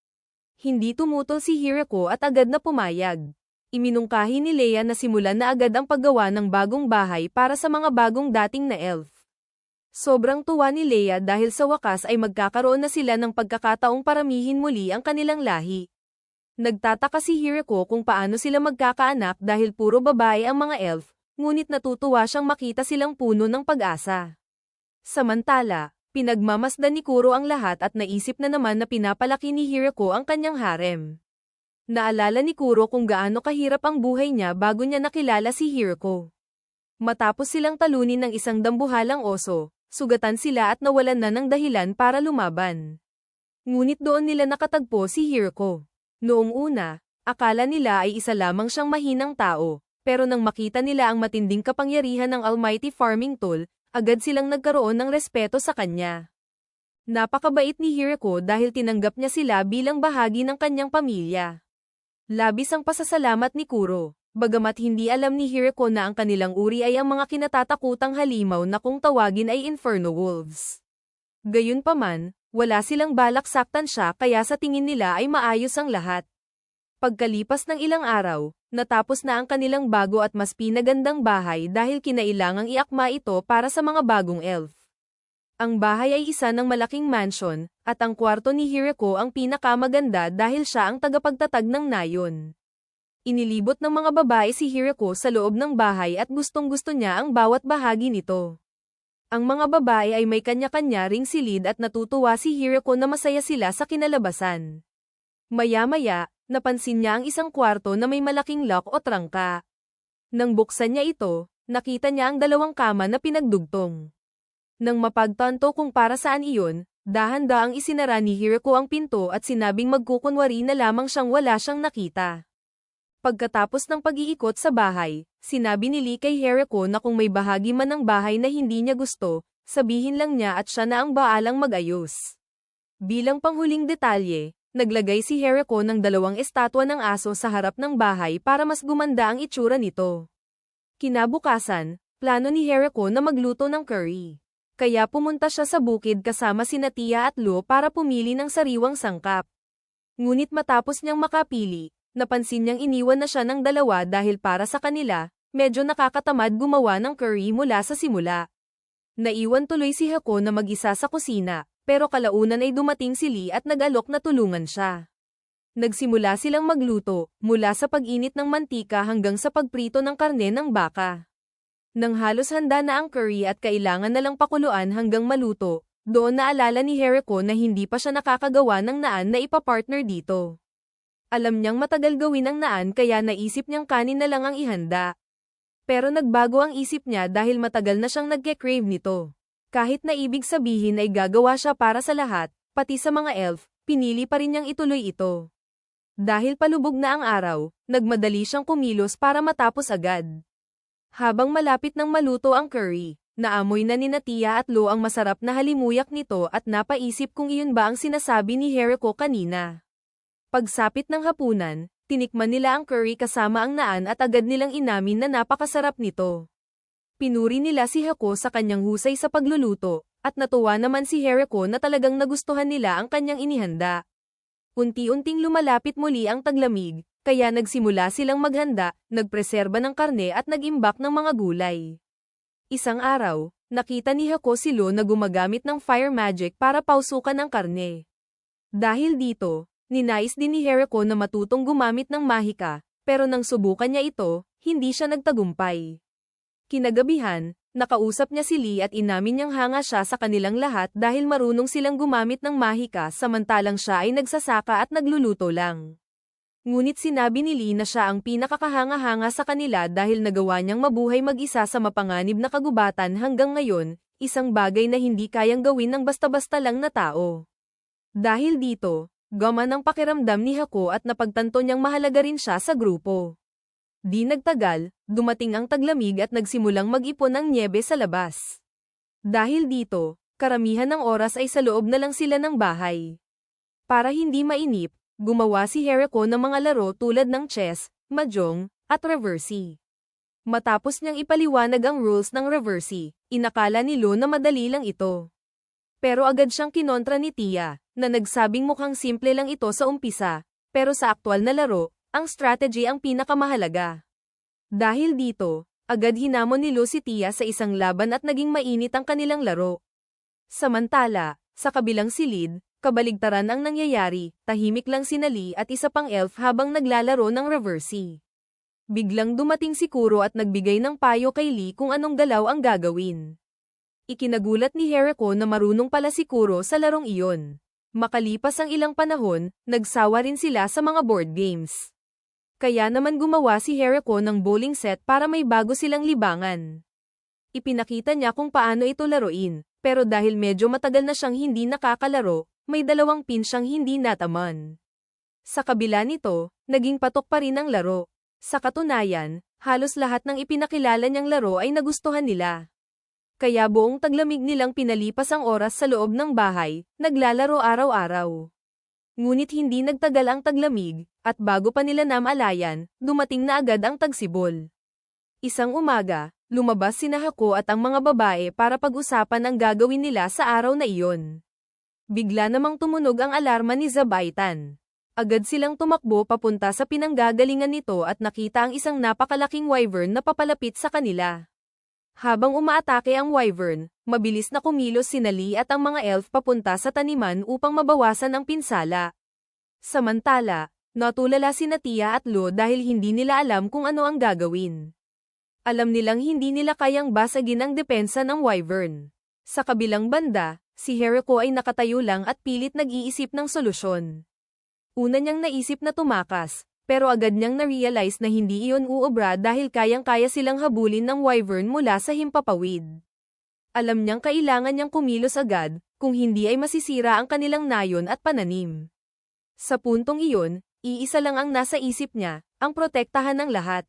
Hindi tumutol si Hirako at agad na pumayag. Iminungkahi ni Leia na simulan na agad ang paggawa ng bagong bahay para sa mga bagong dating na elf. Sobrang tuwa ni Leia dahil sa wakas ay magkakaroon na sila ng pagkakataong paramihin muli ang kanilang lahi. Nagtataka si Hirako kung paano sila magkakaanak dahil puro babae ang mga elf, ngunit natutuwa siyang makita silang puno ng pag-asa. Samantala, pinagmamasdan ni Kuro ang lahat at naisip na naman na pinapalaki ni Hirako ang kanyang harem. Naalala ni Kuro kung gaano kahirap ang buhay niya bago niya nakilala si Hirako. Matapos silang talunin ng isang dambuhalang oso, sugatan sila at nawalan na ng dahilan para lumaban. Ngunit doon nila nakatagpo si Hirako. Noong una, akala nila ay isa lamang siyang mahinang tao, pero nang makita nila ang matinding kapangyarihan ng Almighty Farming Tool, agad silang nagkaroon ng respeto sa kanya. Napakabait ni Hirako dahil tinanggap niya sila bilang bahagi ng kanyang pamilya. Labis ang pasasalamat ni Kuro, bagamat hindi alam ni Hirako na ang kanilang uri ay ang mga kinatatakutang halimaw na kung tawagin ay Inferno Wolves. Gayunpaman, wala silang balak saktan siya kaya sa tingin nila ay maayos ang lahat. Pagkalipas ng ilang araw, natapos na ang kanilang bago at mas pinagandang bahay dahil kinailangang iakma ito para sa mga bagong elf. Ang bahay ay isa ng malaking mansion, at ang kwarto ni Hirako ang pinakamaganda dahil siya ang tagapagtatag ng nayon. Inilibot ng mga babae si Hirako sa loob ng bahay at gustong-gusto niya ang bawat bahagi nito. Ang mga babae ay may kanya-kanya ring silid at natutuwa si Hirako na masaya sila sa kinalabasan. Maya-maya, napansin niya ang isang kwarto na may malaking lock o trangka. Nang buksan niya ito, nakita niya ang dalawang kama na pinagdugtong. Nang mapagtanto kung para saan iyon, dahan-daang isinara ni Hirako ang pinto at sinabing magkukunwari na lamang siyang wala siyang nakita. Pagkatapos ng pag-iikot sa bahay, sinabi ni Lee kay Hirako na kung may bahagi man ng bahay na hindi niya gusto, sabihin lang niya at siya na ang baalang mag-ayos. Bilang panghuling detalye, naglagay si Hirako ng 2 estatwa ng aso sa harap ng bahay para mas gumanda ang itsura nito. Kinabukasan, plano ni Hirako na magluto ng curry. Kaya pumunta siya sa bukid kasama sina Tia at Lo para pumili ng sariwang sangkap. Ngunit matapos niyang makapili, napansin niyang iniwan na siya ng 2 dahil para sa kanila, medyo nakakatamad gumawa ng curry mula sa simula. Naiwan tuloy si Hako na mag-isa sa kusina, pero kalaunan ay dumating si Lee at nag-alok na tulungan siya. Nagsimula silang magluto, mula sa pag-init ng mantika hanggang sa pagprito ng karne ng baka. Nang halos handa na ang curry at kailangan na lang pakuluan hanggang maluto, doon naalala ni Hirako na hindi pa siya nakakagawa ng naan na ipapartner dito. Alam niyang matagal gawin ang naan kaya naisip niyang kanin na lang ang ihanda. Pero nagbago ang isip niya dahil matagal na siyang nagke-crave nito. Kahit na ibig sabihin ay gagawa siya para sa lahat, pati sa mga elf, pinili pa rin niyang ituloy ito. Dahil palubog na ang araw, nagmadali siyang kumilos para matapos agad. Habang malapit nang maluto ang curry, naamoy na ni Tia at Lo ang masarap na halimuyak nito at napaisip kung iyon ba ang sinasabi ni Hirako kanina. Pagsapit ng hapunan, tinikman nila ang curry kasama ang naan at agad nilang inamin na napakasarap nito. Pinuri nila si Hako sa kanyang husay sa pagluluto, at natuwa naman si Hirako na talagang nagustuhan nila ang kanyang inihanda. Unti-unting lumalapit muli ang taglamig, kaya nagsimula silang maghanda, nagpreserba ng karne at nag-imbak ng mga gulay. Isang araw, nakita ni Hako si Lo na gumagamit ng fire magic para pausukan ang karne. Dahil dito, ninais din ni Hirako na matutong gumamit ng mahika, pero nang subukan niya ito, hindi siya nagtagumpay. Kinagabihan, nakausap niya si Lee at inamin niyang hanga siya sa kanilang lahat dahil marunong silang gumamit ng mahika samantalang siya ay nagsasaka at nagluluto lang. Ngunit sinabi ni Lee na siya ang pinakakahanga-hanga sa kanila dahil nagawa niyang mabuhay mag-isa sa mapanganib na kagubatan hanggang ngayon, isang bagay na hindi kayang gawin ng basta-basta lang na tao. Dahil dito, gumaan ang pakiramdam ni Hako at napagtanto niyang mahalaga rin siya sa grupo. Di nagtagal, dumating ang taglamig at nagsimulang mag-ipon ng nyebe sa labas. Dahil dito, karamihan ng oras ay sa loob na lang sila ng bahay. Para hindi mainip, gumawa si Hirako ng mga laro tulad ng chess, mahjong, at reversi. Matapos niyang ipaliwanag ang rules ng reversi, inakala ni Lo na madali lang ito. Pero agad siyang kinontra ni Tia, na nagsabing mukhang simple lang ito sa umpisa, pero sa aktwal na laro, ang strategy ang pinakamahalaga. Dahil dito, agad hinamon ni Lo si Tia sa isang laban at naging mainit ang kanilang laro. Samantala, sa kabilang silid, kabaligtaran ang nangyayari, tahimik lang si Lee at isa pang elf habang naglalaro ng reversi. Biglang dumating si Kuro at nagbigay ng payo kay Lee kung anong galaw ang gagawin. Ikinagulat ni Hirako na marunong pala si Kuro sa larong iyon. Makalipas ang ilang panahon, nagsawa rin sila sa mga board games. Kaya naman gumawa si Hirako ng bowling set para may bago silang libangan. Ipinakita niya kung paano ito laruin, pero dahil medyo matagal na siyang hindi nakakalaro, may 2 pin siyang hindi nataman. Sa kabila nito, naging patok pa rin ang laro. Sa katunayan, halos lahat ng ipinakilala niyang laro ay nagustuhan nila. Kaya buong taglamig nilang pinalipas ang oras sa loob ng bahay, naglalaro araw-araw. Ngunit hindi nagtagal ang taglamig, at bago pa nila namalayan, dumating na agad ang tagsibol. Isang umaga, lumabas sina Hako at ang mga babae para pag-usapan ang gagawin nila sa araw na iyon. Bigla namang tumunog ang alarma ni Zabaitan. Agad silang tumakbo papunta sa pinanggagalingan nito at nakita ang isang napakalaking wyvern na papalapit sa kanila. Habang umaatake ang wyvern, mabilis na kumilos si Lee at ang mga elf papunta sa taniman upang mabawasan ang pinsala. Samantala, natulala si Tia at Lo dahil hindi nila alam kung ano ang gagawin. Alam nilang hindi nila kayang basagin ang depensa ng wyvern. Sa kabilang banda, si Hirako ay nakatayo lang at pilit nag-iisip ng solusyon. Una niyang naisip na tumakas, pero agad niyang na-realize na hindi iyon uobra dahil kayang-kaya silang habulin ng wyvern mula sa himpapawid. Alam niyang kailangan niyang kumilos agad, kung hindi ay masisira ang kanilang nayon at pananim. Sa puntong iyon, iisa lang ang nasa isip niya, ang protektahan ng lahat.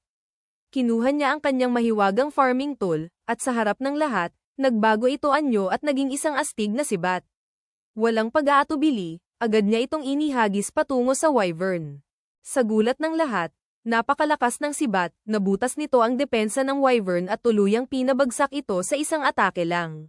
Kinuha niya ang kanyang mahiwagang farming tool, at sa harap ng lahat, nagbago ito anyo at naging isang astig na sibat. Walang pag-aatubili, agad niya itong inihagis patungo sa wyvern. Sa gulat ng lahat, napakalakas ng sibat, nabutas nito ang depensa ng wyvern at tuluyang pinabagsak ito sa isang atake lang.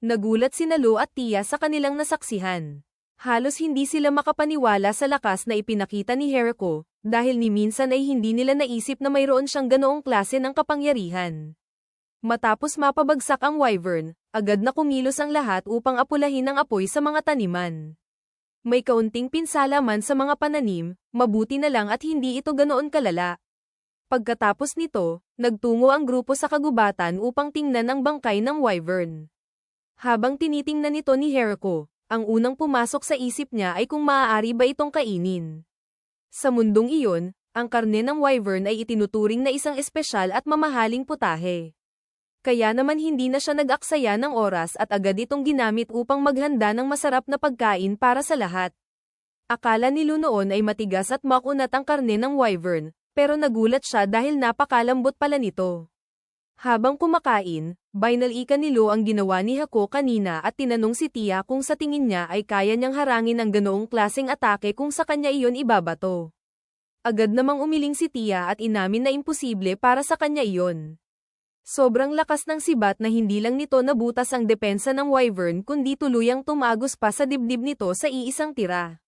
Nagulat sina Lo at Tia sa kanilang nasaksihan. Halos hindi sila makapaniwala sa lakas na ipinakita ni Jericho, dahil ni minsan ay hindi nila naisip na mayroon siyang ganoong klase ng kapangyarihan. Matapos mapabagsak ang wyvern, agad na kumilos ang lahat upang apulahin ang apoy sa mga taniman. May kaunting pinsala man sa mga pananim, mabuti na lang at hindi ito ganoon kalala. Pagkatapos nito, nagtungo ang grupo sa kagubatan upang tingnan ang bangkay ng wyvern. Habang tinitingnan nito ni Jericho, ang unang pumasok sa isip niya ay kung maaari ba itong kainin. Sa mundong iyon, ang karne ng wyvern ay itinuturing na isang espesyal at mamahaling putahe. Kaya naman hindi na siya nag-aksaya ng oras at agad itong ginamit upang maghanda ng masarap na pagkain para sa lahat. Akala ni Lo noon ay matigas at makunat ang karne ng wyvern, pero nagulat siya dahil napakalambot pala nito. Habang kumakain, binalikan ni Lo ang ginawa ni Hako kanina at tinanong si Tia kung sa tingin niya ay kaya niyang harangin ang ganoong klaseng atake kung sa kanya iyon ibabato. Agad namang umiling si Tia at inamin na imposible para sa kanya iyon. Sobrang lakas ng sibat na hindi lang nito nabutas ang depensa ng wyvern kundi tuluyang tumagos pa sa dibdib nito sa iisang tira.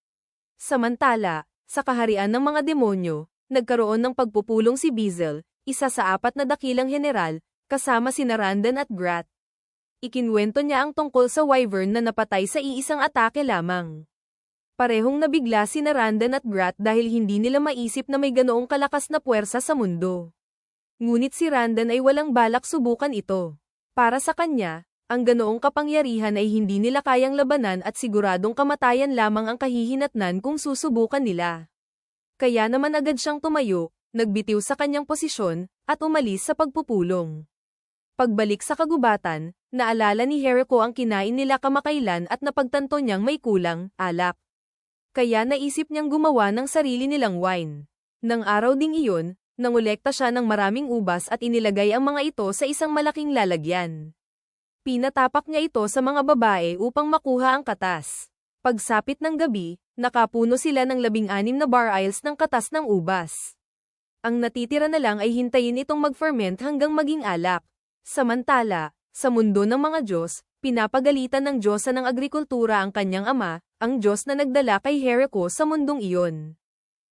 Samantala, sa kaharian ng mga demonyo, nagkaroon ng pagpupulong si Beezle, isa sa 4 na dakilang general, kasama sina Randan at Grat. Ikinwento niya ang tungkol sa wyvern na napatay sa iisang atake lamang. Parehong nabigla sina Randan at Grat dahil hindi nila maisip na may ganoong kalakas na puwersa sa mundo. Ngunit si Randan ay walang balak subukan ito. Para sa kanya, ang ganoong kapangyarihan ay hindi nila kayang labanan at siguradong kamatayan lamang ang kahihinatnan kung susubukan nila. Kaya naman agad siyang tumayo, nagbitiw sa kanyang posisyon, at umalis sa pagpupulong. Pagbalik sa kagubatan, naalala ni Jericho ang kinain nila kamakailan at napagtanto niyang may kulang, alak. Kaya naisip niyang gumawa ng sarili nilang wine. Nang araw ding iyon, nangolekta siya ng maraming ubas at inilagay ang mga ito sa isang malaking lalagyan. Pinatapak niya ito sa mga babae upang makuha ang katas. Pagsapit ng gabi, nakapuno sila ng 16 na barrels ng katas ng ubas. Ang natitira na lang ay hintayin itong mag-ferment hanggang maging alak. Samantala, sa mundo ng mga Diyos, pinapagalitan ng Diyosa ng agrikultura ang kanyang ama, ang Diyos na nagdala kay Jericho sa mundong iyon.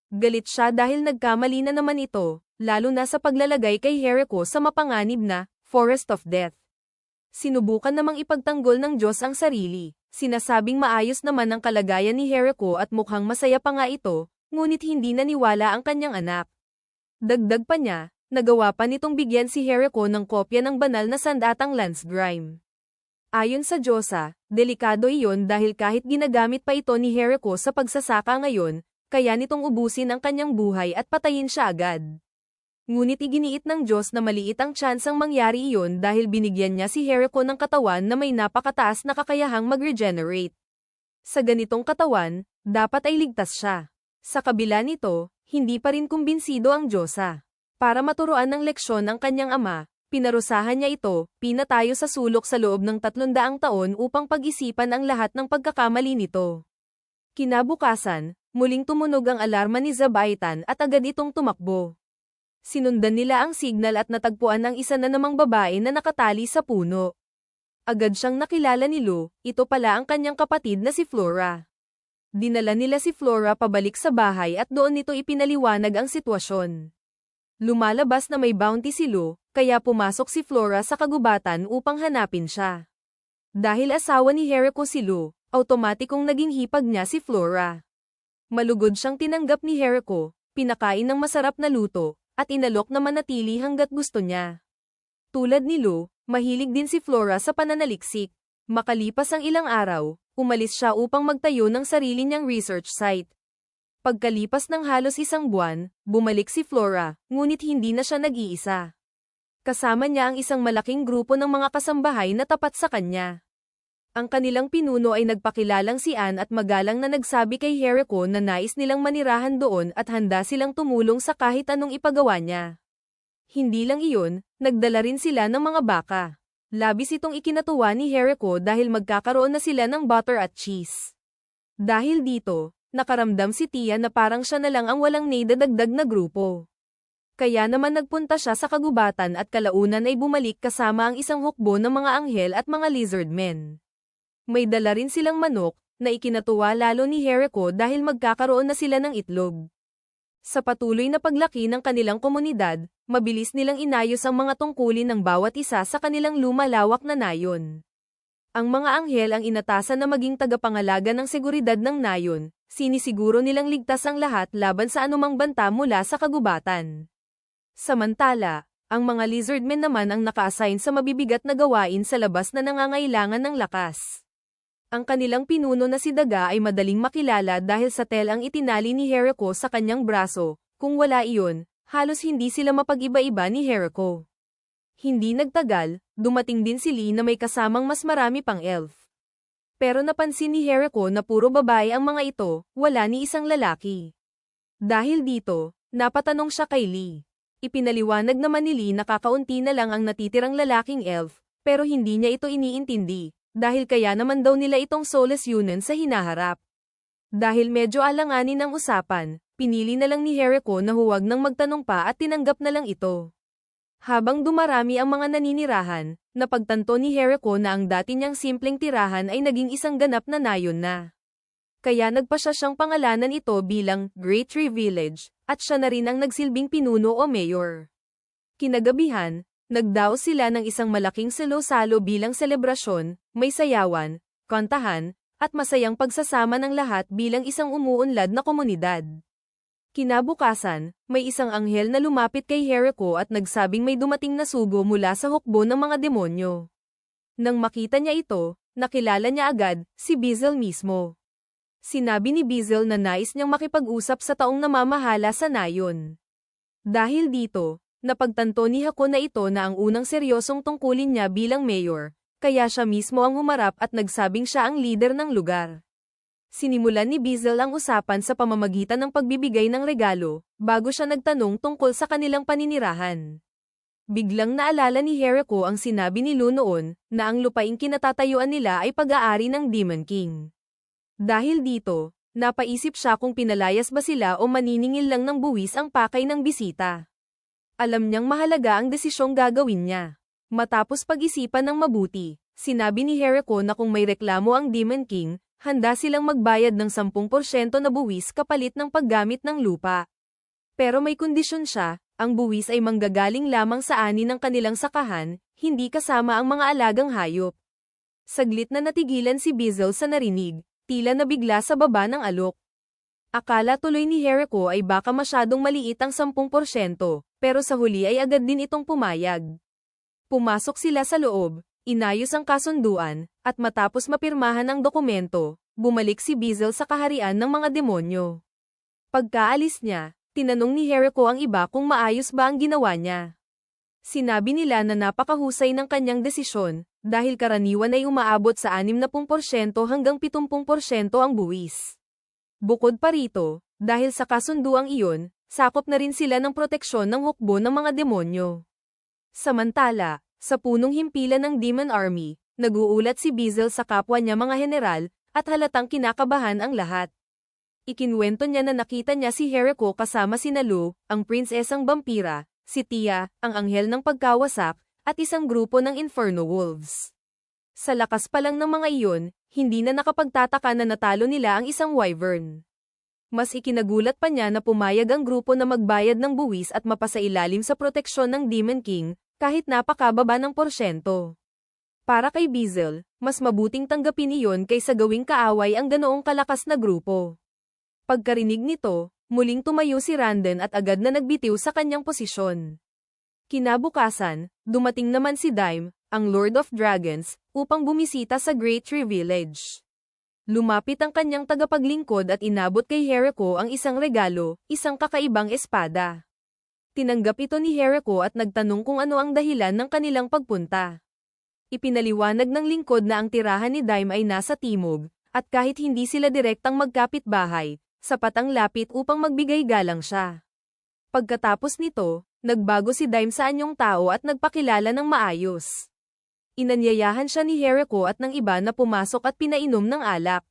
Galit siya dahil nagkamali na naman ito, lalo na sa paglalagay kay Jericho sa mapanganib na Forest of Death. Sinubukan namang ipagtanggol ng Diyos ang sarili, sinasabing maayos naman ang kalagayan ni Jericho at mukhang masaya pa nga ito, ngunit hindi naniwala ang kanyang anak. Dagdag pa niya, nagawa pa nitong bigyan si Jericho ng kopya ng banal na sandatang Lansgrime. Ayon sa Diyosa, delikado iyon dahil kahit ginagamit pa ito ni Jericho sa pagsasaka ngayon, kaya nitong ubusin ang kanyang buhay at patayin siya agad. Ngunit iginiit ng Diyos na maliit ang tsansang mangyari iyon dahil binigyan niya si Jericho ng katawan na may napakataas na kakayahang mag-regenerate. Sa ganitong katawan, dapat ay ligtas siya. Sa kabila nito, hindi pa rin kumbinsido ang Diyosa. Para maturuan ng leksyon ang kanyang ama, pinarusahan niya ito, pinatayo sa sulok sa loob ng 300 taon upang pag-isipan ang lahat ng pagkakamali nito. Kinabukasan, muling tumunog ang alarma ni Zabaitan at agad itong tumakbo. Sinundan nila ang signal at natagpuan ang isa na namang babae na nakatali sa puno. Agad siyang nakilala ni Lo, ito pala ang kanyang kapatid na si Flora. Dinala nila si Flora pabalik sa bahay at doon nito ipinaliwanag ang sitwasyon. Lumalabas na may bounty si Lo, kaya pumasok si Flora sa kagubatan upang hanapin siya. Dahil asawa ni Jericho si Lo, automatikong naging hipag niya si Flora. Malugod siyang tinanggap ni Jericho, pinakain ng masarap na luto, at inalok na manatili hanggat gusto niya. Tulad ni Lo, mahilig din si Flora sa pananaliksik. Makalipas ang ilang araw, umalis siya upang magtayo ng sarili niyang research site. Pagkalipas ng halos isang buwan, bumalik si Flora, ngunit hindi na siya nag-iisa. Kasama niya ang isang malaking grupo ng mga kasambahay na tapat sa kanya. Ang kanilang pinuno ay nagpakilalang si Anne at magalang na nagsabi kay Jericho na nais nilang manirahan doon at handa silang tumulong sa kahit anong ipagawa niya. Hindi lang iyon, nagdala rin sila ng mga baka. Labis itong ikinatuwa ni Jericho dahil magkakaroon na sila ng butter at cheese. Dahil dito, nakaramdam si Tia na parang siya na lang ang walang naidadagdag na grupo. Kaya naman nagpunta siya sa kagubatan at kalaunan ay bumalik kasama ang isang hukbo ng mga anghel at mga lizard men. May dala rin silang manok, na ikinatuwa lalo ni Jericho dahil magkakaroon na sila ng itlog. Sa patuloy na paglaki ng kanilang komunidad, mabilis nilang inayos ang mga tungkulin ng bawat isa sa kanilang lumalawak na nayon. Ang mga anghel ang inatasan na maging tagapangalaga ng seguridad ng nayon, sinisiguro nilang ligtas ang lahat laban sa anumang banta mula sa kagubatan. Samantala, ang mga lizardmen naman ang naka-assign sa mabibigat na gawain sa labas na nangangailangan ng lakas. Ang kanilang pinuno na si Daga ay madaling makilala dahil sa telang itinali ni Jericho sa kanyang braso, kung wala iyon, halos hindi sila mapag-iba-iba ni Jericho. Hindi nagtagal, dumating din si Lee na may kasamang mas marami pang elf. Pero napansin ni Jericho na puro babae ang mga ito, wala ni isang lalaki. Dahil dito, napatanong siya kay Lee. Ipinaliwanag naman ni Lee na kakaunti na lang ang natitirang lalaking elf, pero hindi niya ito iniintindi, dahil kaya naman daw nila itong soulless union sa hinaharap. Dahil medyo alanganin ang usapan, pinili na lang ni Jericho na huwag nang magtanong pa at tinanggap na lang ito. Habang dumarami ang mga naninirahan, napagtanto ni Jericho na ang dati niyang simpleng tirahan ay naging isang ganap na nayon na. Kaya nagpasya siyang pangalanan ito bilang Great Tree Village, at siya na rin ang nagsilbing pinuno o mayor. Kinagabihan, nagdaos sila ng isang malaking salo-salo bilang selebrasyon, may sayawan, kantahan, at masayang pagsasama ng lahat bilang isang umuunlad na komunidad. Kinabukasan, may isang anghel na lumapit kay Jericho at nagsabing may dumating na sugo mula sa hukbo ng mga demonyo. Nang makita niya ito, nakilala niya agad, si Bizel mismo. Sinabi ni Bizel na nais niyang makipag-usap sa taong namamahala sa nayon. Dahil dito, napagtanto ni Hako na ito na ang unang seryosong tungkulin niya bilang mayor, kaya siya mismo ang humarap at nagsabing siya ang leader ng lugar. Sinimulan ni Bizel ang usapan sa pamamagitan ng pagbibigay ng regalo, bago siya nagtanong tungkol sa kanilang paninirahan. Biglang naalala ni Jericho ang sinabi ni Lu noon, na ang lupaing kinatatayuan nila ay pag-aari ng Demon King. Dahil dito, napaisip siya kung pinalayas ba sila o maniningil lang ng buwis ang pakay ng bisita. Alam niyang mahalaga ang desisyong gagawin niya. Matapos pag-isipan ng mabuti, sinabi ni Jericho na kung may reklamo ang Demon King, handa silang magbayad ng 10% na buwis kapalit ng paggamit ng lupa. Pero may kondisyon siya, ang buwis ay manggagaling lamang sa ani ng kanilang sakahan, hindi kasama ang mga alagang hayop. Saglit na natigilan si Bizel sa narinig, tila nabigla sa baba ng alok. Akala tuloy ni Jericho ay baka masyadong maliit ang 10%, pero sa huli ay agad din itong pumayag. Pumasok sila sa loob, inayos ang kasunduan, at matapos mapirmahan ang dokumento, bumalik si Bizel sa kaharian ng mga demonyo. Pagkaalis niya, tinanong ni Jericho ang iba kung maayos ba ang ginawa niya. Sinabi nila na napakahusay ng kanyang desisyon, dahil karaniwan ay umaabot sa 60% hanggang 70% ang buwis. Bukod pa rito, dahil sa kasunduang iyon, sakop na rin sila ng proteksyon ng hukbo ng mga demonyo. Samantala, sa punong himpilan ng Demon Army, nag-uulat si Bizel sa kapwa niya mga general, at halatang kinakabahan ang lahat. Ikinwento niya na nakita niya si Jericho kasama sina Lu, ang prinsesang vampira, si Tia, ang anghel ng pagkawasak, at isang grupo ng Inferno Wolves. Sa lakas pa lang ng mga iyon, hindi na nakapagtataka na natalo nila ang isang wyvern. Mas ikinagulat pa niya na pumayag ang grupo na magbayad ng buwis at mapasailalim sa proteksyon ng Demon King, kahit napakababa ng porsyento. Para kay Bizel, mas mabuting tanggapin iyon kaysa gawing kaaway ang ganoong kalakas na grupo. Pagkarinig nito, muling tumayo si Randen at agad na nagbitiw sa kanyang posisyon. Kinabukasan, dumating naman si Dime, ang Lord of Dragons, upang bumisita sa Great Tree Village. Lumapit ang kanyang tagapaglingkod at inabot kay Jericho ang isang regalo, isang kakaibang espada. Tinanggap ito ni Jericho at nagtanong kung ano ang dahilan ng kanilang pagpunta. Ipinaliwanag ng lingkod na ang tirahan ni Dime ay nasa timog, at kahit hindi sila direktang magkapitbahay, sapat ang lapit upang magbigay galang siya. Pagkatapos nito, nagbago si Dime sa anyong tao at nagpakilala ng maayos. Inanyayahan siya ni Jericho at ng iba na pumasok at pinainom ng alak.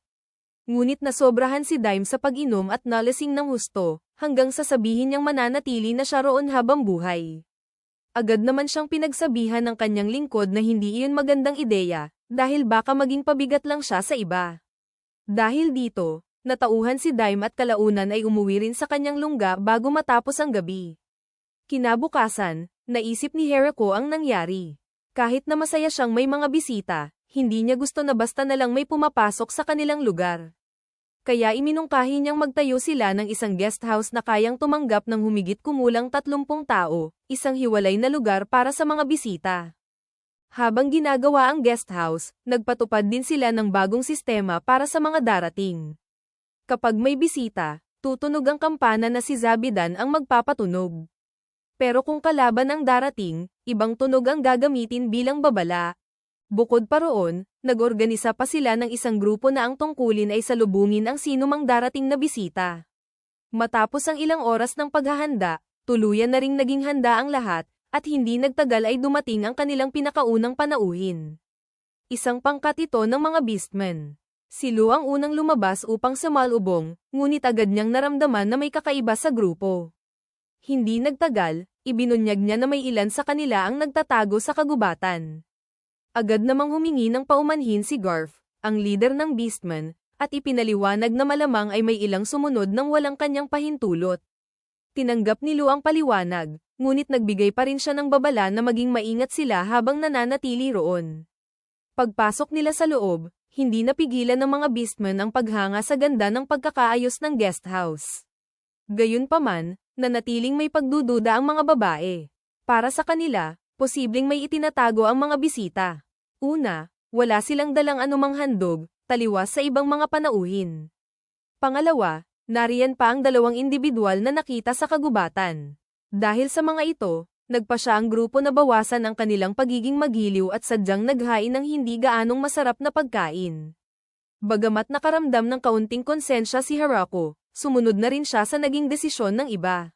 Ngunit nasobrahan si Dime sa pag-inom at nalasing ng husto, hanggang sasabihin niyang mananatili na siya roon habang buhay. Agad naman siyang pinagsabihan ng kanyang lingkod na hindi iyon magandang ideya, dahil baka maging pabigat lang siya sa iba. Dahil dito, natauhan si Dime at kalaunan ay umuwi rin sa kanyang lungga bago matapos ang gabi. Kinabukasan, naisip ni Jericho ang nangyari. Kahit na masaya siyang may mga bisita, hindi niya gusto na basta na lang may pumapasok sa kanilang lugar. Kaya iminungkahi niyang magtayo sila ng isang guest house na kayang tumanggap ng humigit kumulang 30 tao, isang hiwalay na lugar para sa mga bisita. Habang ginagawa ang guest house, nagpatupad din sila ng bagong sistema para sa mga darating. Kapag may bisita, tutunog ang kampana na si Zabidan ang magpapatunog. Pero kung kalaban ang darating, ibang tunog ang gagamitin bilang babala. Bukod pa roon, nag-organisa pa sila ng isang grupo na ang tungkulin ay salubungin ang sinumang darating na bisita. Matapos ang ilang oras ng paghahanda, tuluyan na ring naging handa ang lahat, at hindi nagtagal ay dumating ang kanilang pinakaunang panauhin. Isang pangkat ito ng mga beastmen. Si Lu ang unang lumabas upang sumalubong, ngunit agad niyang naramdaman na may kakaiba sa grupo. Hindi nagtagal, ibinunyag niya na may ilan sa kanila ang nagtatago sa kagubatan. Agad namang humingi ng paumanhin si Garf, ang leader ng Beastmen, at ipinaliwanag na malamang ay may ilang sumunod nang walang kanyang pahintulot. Tinanggap ni Lu ang paliwanag, ngunit nagbigay pa rin siya ng babala na maging maingat sila habang nananatili roon. Pagpasok nila sa loob, hindi napigilan ng mga Beastmen ang paghanga sa ganda ng pagkakaayos ng guest house. Gayunpaman, nanatiling may pagdududa ang mga babae. Para sa kanila, posibleng may itinatago ang mga bisita. Una, wala silang dalang anumang handog, taliwas sa ibang mga panauhin. Pangalawa, nariyan pa ang dalawang individual na nakita sa kagubatan. Dahil sa mga ito, nagpa siya ang grupo na bawasan ang kanilang pagiging magiliw at sadyang naghain ng hindi gaanong masarap na pagkain. Bagamat nakaramdam ng kaunting konsensya si Harako, sumunod na rin siya sa naging desisyon ng iba.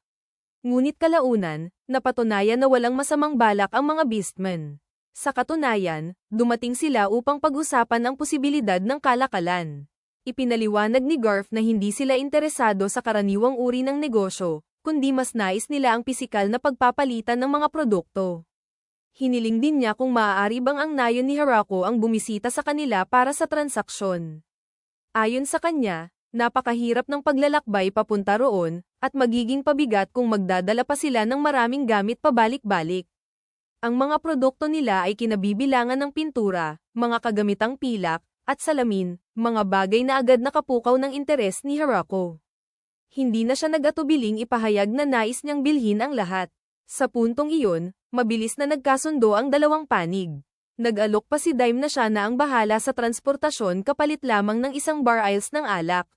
Ngunit kalaunan, napatunayan na walang masamang balak ang mga Beastmen. Sa katunayan, dumating sila upang pag-usapan ang posibilidad ng kalakalan. Ipinaliwanag ni Garf na hindi sila interesado sa karaniwang uri ng negosyo, kundi mas nais nila ang pisikal na pagpapalitan ng mga produkto. Hiniling din niya kung maaari bang ang nayon ni Harako ang bumisita sa kanila para sa transaksyon. Ayon sa kanya, napakahirap ng paglalakbay papunta roon, at magiging pabigat kung magdadala pa sila ng maraming gamit pabalik-balik. Ang mga produkto nila ay kinabibilangan ng pintura, mga kagamitang pilak, at salamin, mga bagay na agad nakapukaw ng interes ni Harako. Hindi na siya nag-atubiling ipahayag na nais niyang bilhin ang lahat. Sa puntong iyon, mabilis na nagkasundo ang dalawang panig. Nag-alok pa si Dime na siya na ang bahala sa transportasyon kapalit lamang ng isang bar aisles ng alak.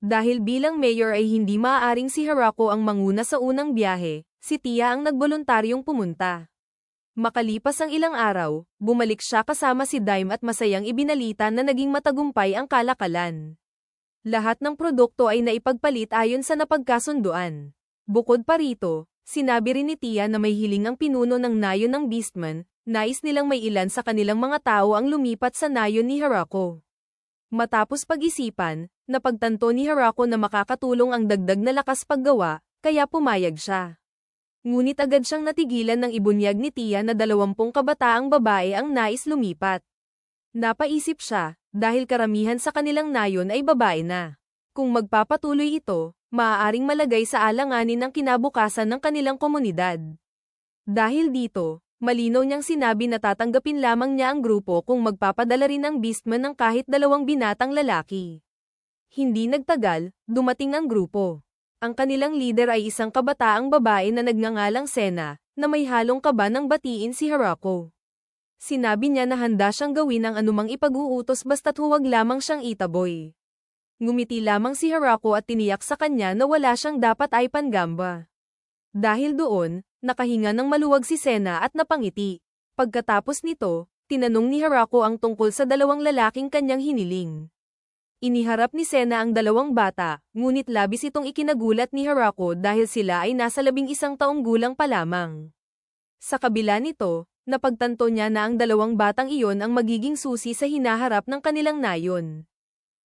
Dahil bilang mayor ay hindi maaaring si Harako ang manguna sa unang biyahe, si Tia ang nagboluntaryong pumunta. Makalipas ang ilang araw, bumalik siya kasama si Dime at masayang ibinalita na naging matagumpay ang kalakalan. Lahat ng produkto ay naipagpalit ayon sa napagkasunduan. Bukod pa rito, sinabi rin ni Tia na may hiling ang pinuno ng nayon ng Beastmen, nais nilang may ilan sa kanilang mga tao ang lumipat sa nayon ni Harako. Matapos pag-isipan, napagtanto ni Harako na makakatulong ang dagdag na lakas paggawa, kaya pumayag siya. Ngunit agad siyang natigilan ng ibunyag ni Tia na 20 kabataang babae ang nais lumipat. Napaisip siya, dahil karamihan sa kanilang nayon ay babae na. Kung magpapatuloy ito, maaaring malagay sa alanganin ang kinabukasan ng kanilang komunidad. Dahil dito, malinaw niyang sinabi na tatanggapin lamang niya ang grupo kung magpapadala rin ang Beastman ng kahit 2 binatang lalaki. Hindi nagtagal, dumating ang grupo. Ang kanilang leader ay isang kabataang babae na nagngangalang Sena, na may halong kaba ng batiin si Harako. Sinabi niya na handa siyang gawin ang anumang ipag-uutos basta't huwag lamang siyang itaboy. Ngumiti lamang si Harako at tiniyak sa kanya na wala siyang dapat ay panggamba. Dahil doon, nakahinga ng maluwag si Sena at napangiti. Pagkatapos nito, tinanong ni Harako ang tungkol sa dalawang lalaking kanyang hiniling. Iniharap ni Sena ang dalawang bata, ngunit labis itong ikinagulat ni Harako dahil sila ay nasa 11 taong gulang pa lamang. Sa kabila nito, napagtanto niya na ang dalawang batang iyon ang magiging susi sa hinaharap ng kanilang nayon.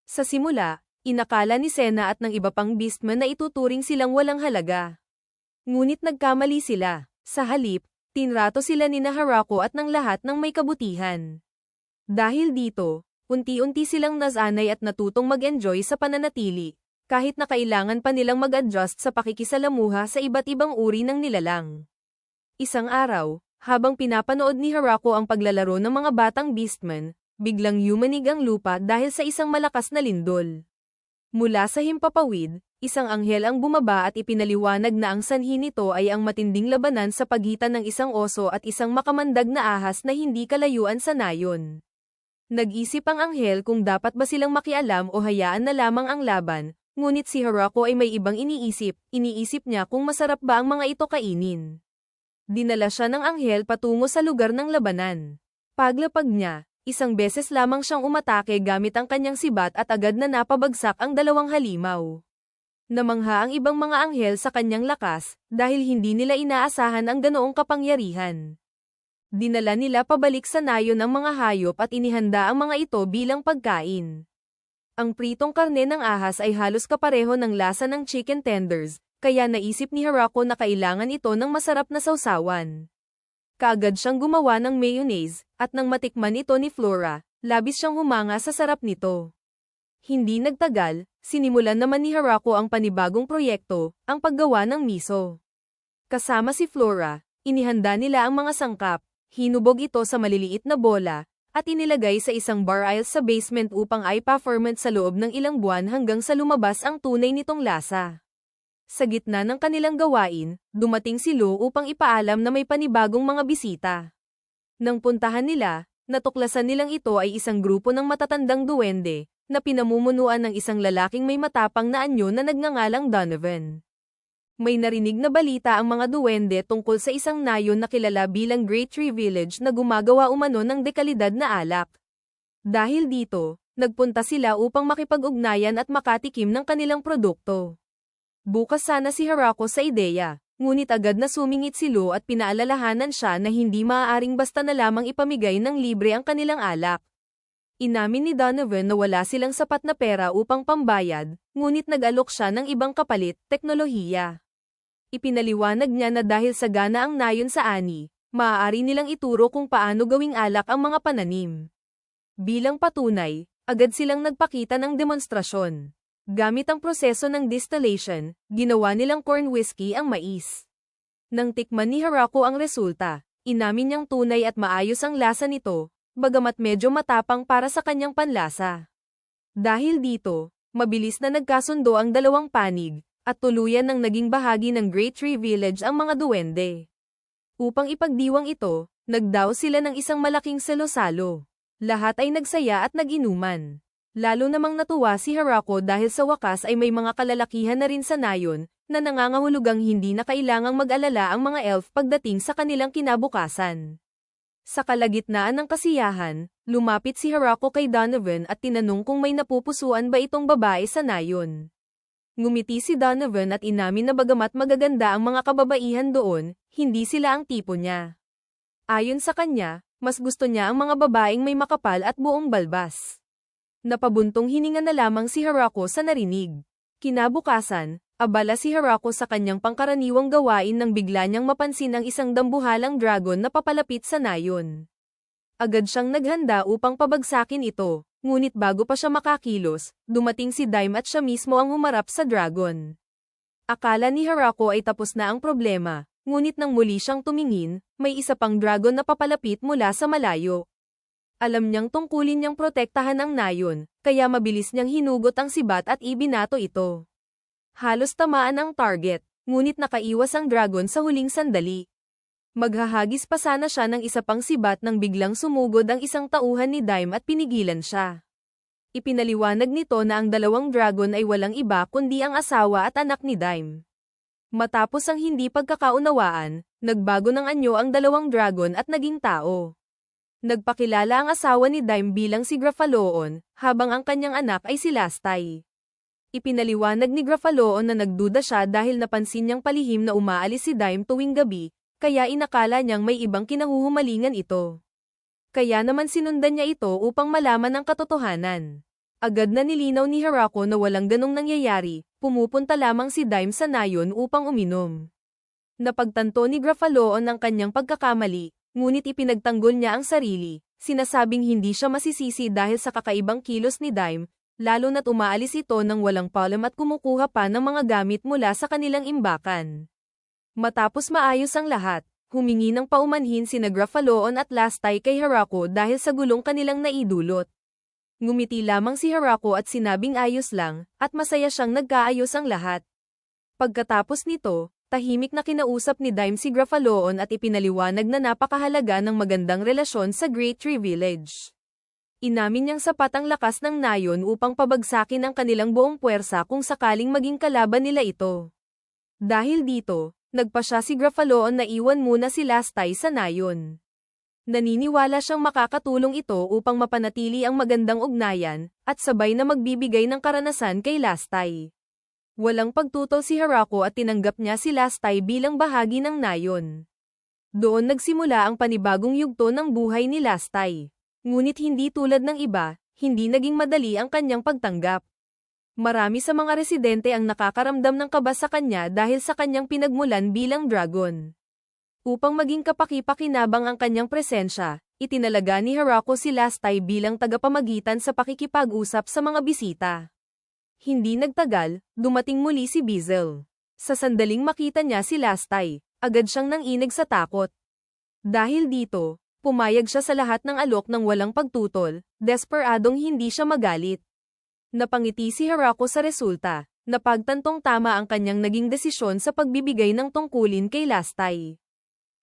Sa simula, inakala ni Sena at ng iba pang beastmen na ituturing silang walang halaga. Ngunit nagkamali sila. Sa halip, tinrato sila ni Harako at ng lahat ng may kabutihan. Dahil dito, unti-unti silang nasanay at natutong mag-enjoy sa pananatili, kahit na kailangan pa nilang mag-adjust sa pakikisalamuha sa iba't ibang uri ng nilalang. Isang araw, habang pinapanood ni Harako ang paglalaro ng mga batang beastmen, biglang yumanig ang lupa dahil sa isang malakas na lindol. Mula sa himpapawid, isang anghel ang bumaba at ipinaliwanag na ang sanhi nito ay ang matinding labanan sa pagitan ng isang oso at isang makamandag na ahas na hindi kalayuan sa nayon. Nag-isip ang anghel kung dapat ba silang makialam o hayaan na lamang ang laban, ngunit si Harako ay may ibang iniisip niya kung masarap ba ang mga ito kainin. Dinala siya ng anghel patungo sa lugar ng labanan. Paglapag niya, isang beses lamang siyang umatake gamit ang kanyang sibat at agad na napabagsak ang dalawang halimaw. Namangha ang ibang mga anghel sa kanyang lakas, dahil hindi nila inaasahan ang ganoong kapangyarihan. Dinala nila pabalik sa nayon ang mga hayop at inihanda ang mga ito bilang pagkain. Ang pritong karne ng ahas ay halos kapareho ng lasa ng chicken tenders, kaya naisip ni Harako na kailangan ito ng masarap na sausawan. Kaagad siyang gumawa ng mayonnaise, at nang matikman ito ni Flora, labis siyang humanga sa sarap nito. Hindi nagtagal, sinimulan naman ni Harako ang panibagong proyekto, ang paggawa ng miso. Kasama si Flora, inihanda nila ang mga sangkap, hinubog ito sa maliliit na bola, at inilagay sa isang bar aisle sa basement upang ipa-ferment sa loob ng ilang buwan hanggang sa lumabas ang tunay nitong lasa. Sa gitna ng kanilang gawain, dumating si Lo upang ipaalam na may panibagong mga bisita. Nang puntahan nila, natuklasan nilang ito ay isang grupo ng matatandang duwende, na pinamumunuan ng isang lalaking may matapang na anyo na nagngangalang Donovan. May narinig na balita ang mga duwende tungkol sa isang nayon na kilala bilang Great Tree Village na gumagawa umano ng dekalidad na alak. Dahil dito, nagpunta sila upang makipag-ugnayan at makatikim ng kanilang produkto. Bukas sana si Harako sa ideya, ngunit agad na sumingit si Lo at pinaalalahanan siya na hindi maaaring basta na lamang ipamigay ng libre ang kanilang alak. Inamin ni Donovan na wala silang sapat na pera upang pambayad, ngunit nag-alok siya ng ibang kapalit, teknolohiya. Ipinaliwanag niya na dahil sagana ang nayon sa ani, maaari nilang ituro kung paano gawing alak ang mga pananim. Bilang patunay, agad silang nagpakita ng demonstrasyon. Gamit ang proseso ng distillation, ginawa nilang corn whiskey ang mais. Nang tikman ni Harako ang resulta, inamin niyang tunay at maayos ang lasa nito, bagamat medyo matapang para sa kanyang panlasa. Dahil dito, mabilis na nagkasundo ang dalawang panig, at tuluyan ng naging bahagi ng Great Tree Village ang mga duwende. Upang ipagdiwang ito, nagdaos sila ng isang malaking salo-salo. Lahat ay nagsaya at nag-inuman. Lalo namang natuwa si Harako dahil sa wakas ay may mga kalalakihan na rin sa nayon, na nangangahulugang hindi na kailangang mag-alala ang mga elf pagdating sa kanilang kinabukasan. Sa kalagitnaan ng kasiyahan, lumapit si Harako kay Donovan at tinanong kung may napupusuan ba itong babae sa nayon. Ngumiti si Donovan at inamin na bagamat magaganda ang mga kababaihan doon, hindi sila ang tipo niya. Ayon sa kanya, mas gusto niya ang mga babaeng may makapal at buong balbas. Napabuntong hininga na lamang si Harako sa narinig. Kinabukasan, abala si Harako sa kanyang pangkaraniwang gawain nang bigla niyang mapansin ang isang dambuhalang dragon na papalapit sa nayon. Agad siyang naghanda upang pabagsakin ito, ngunit bago pa siya makakilos, dumating si Dime at siya mismo ang humarap sa dragon. Akala ni Harako ay tapos na ang problema, ngunit nang muli siyang tumingin, may isa pang dragon na papalapit mula sa malayo. Alam niyang tungkulin niyang protektahan ang nayon, kaya mabilis niyang hinugot ang sibat at ibinato ito. Halos tamaan ang target, ngunit nakaiwas ang dragon sa huling sandali. Maghahagis pa sana siya ng isa pang sibat nang biglang sumugod ang isang tauhan ni Dime at pinigilan siya. Ipinaliwanag nito na ang dalawang dragon ay walang iba kundi ang asawa at anak ni Dime. Matapos ang hindi pagkakaunawaan, nagbago ng anyo ang dalawang dragon at naging tao. Nagpakilala ang asawa ni Dime bilang si Grafaloon, habang ang kanyang anak ay si Lastay. Ipinaliwanag ni Grafaloon na nagduda siya dahil napansin niyang palihim na umaalis si Dime tuwing gabi, kaya inakala niyang may ibang kinahuhumalingan ito. Kaya naman sinundan niya ito upang malaman ang katotohanan. Agad na nilinaw ni Harako na walang ganong nangyayari, pumupunta lamang si Dime sa nayon upang uminom. Napagtanto ni Grafaloon ang kanyang pagkakamali, ngunit ipinagtanggol niya ang sarili, sinasabing hindi siya masisisi dahil sa kakaibang kilos ni Dime, lalo na't umaalis ito nang walang palem at kumukuha pa ng mga gamit mula sa kanilang imbakan. Matapos maayos ang lahat, humingi ng paumanhin sina Grafaloon at Lastay kay Harako dahil sa gulong kanilang naidulot. Ngumiti lamang si Harako at sinabing ayos lang, at masaya siyang nagkaayos ang lahat. Pagkatapos nito, tahimik na kinausap ni Dime si Grafaloon at ipinaliwanag na napakahalaga ng magandang relasyon sa Great Tree Village. Inamin niyang sapat ang lakas ng nayon upang pabagsakin ang kanilang buong puwersa kung sakaling maging kalaban nila ito. Dahil dito, nagpasya si Grafaloon na iwan muna si Lastay sa nayon. Naniniwala siyang makakatulong ito upang mapanatili ang magandang ugnayan, at sabay na magbibigay ng karanasan kay Lastay. Walang pagtutol si Harako at tinanggap niya si Lastay bilang bahagi ng nayon. Doon nagsimula ang panibagong yugto ng buhay ni Lastay. Ngunit hindi tulad ng iba, hindi naging madali ang kanyang pagtanggap. Marami sa mga residente ang nakakaramdam ng kaba sa kanya dahil sa kanyang pinagmulan bilang dragon. Upang maging kapaki-pakinabang ang kanyang presensya, itinalaga ni Harako si Lastay bilang tagapamagitan sa pakikipag-usap sa mga bisita. Hindi nagtagal, dumating muli si Bizel. Sa sandaling makita niya si Lastay, agad siyang nanginig sa takot. Dahil dito, pumayag siya sa lahat ng alok ng walang pagtutol, desperadong hindi siya magalit. Napangiti si Harako sa resulta, napagtantong tama ang kanyang naging desisyon sa pagbibigay ng tungkulin kay Lastay.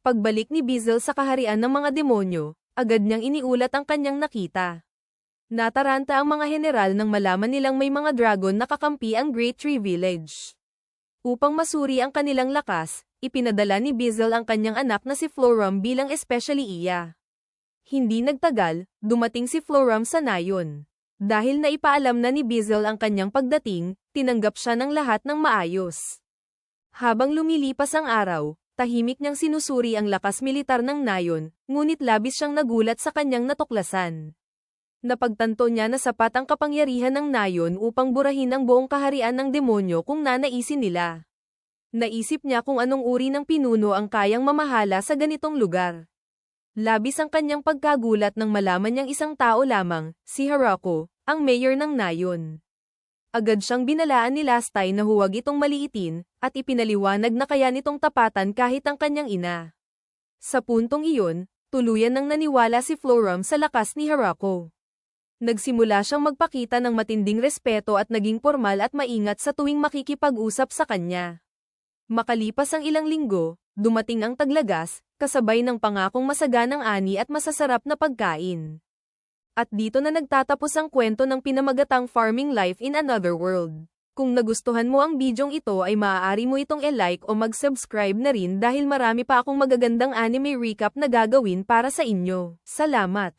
Pagbalik ni Bizel sa kaharian ng mga demonyo, agad niyang iniulat ang kanyang nakita. Nataranta ang mga general nang malaman nilang may mga dragon na kakampi ang Great Tree Village. Upang masuri ang kanilang lakas, ipinadala ni Bizel ang kanyang anak na si Floram bilang especially iya. Hindi nagtagal, dumating si Floram sa nayon. Dahil naipaalam na ni Bizel ang kanyang pagdating, tinanggap siya ng lahat ng maayos. Habang lumilipas ang araw, tahimik niyang sinusuri ang lakas militar ng nayon, ngunit labis siyang nagulat sa kanyang natuklasan. Napagtanto niya na sapat ang kapangyarihan ng nayon upang burahin ang buong kaharian ng demonyo kung nanaisin nila. Naisip niya kung anong uri ng pinuno ang kayang mamahala sa ganitong lugar. Labis ang kanyang pagkagulat nang malaman niyang isang tao lamang, si Harako, ang mayor ng nayon. Agad siyang binalaan ni Lastay na huwag itong maliitin, at ipinaliwanag na kaya nitong tapatan kahit ang kanyang ina. Sa puntong iyon, tuluyan nang naniwala si Floram sa lakas ni Harako. Nagsimula siyang magpakita ng matinding respeto at naging pormal at maingat sa tuwing makikipag-usap sa kanya. Makalipas ang ilang linggo, dumating ang taglagas, kasabay ng pangakong masaganang ani at masasarap na pagkain. At dito na nagtatapos ang kwento ng pinamagatang Farming Life in Another World. Kung nagustuhan mo ang bidyong ito ay maaari mo itong i-like o mag-subscribe na rin dahil marami pa akong magagandang anime recap na gagawin para sa inyo. Salamat!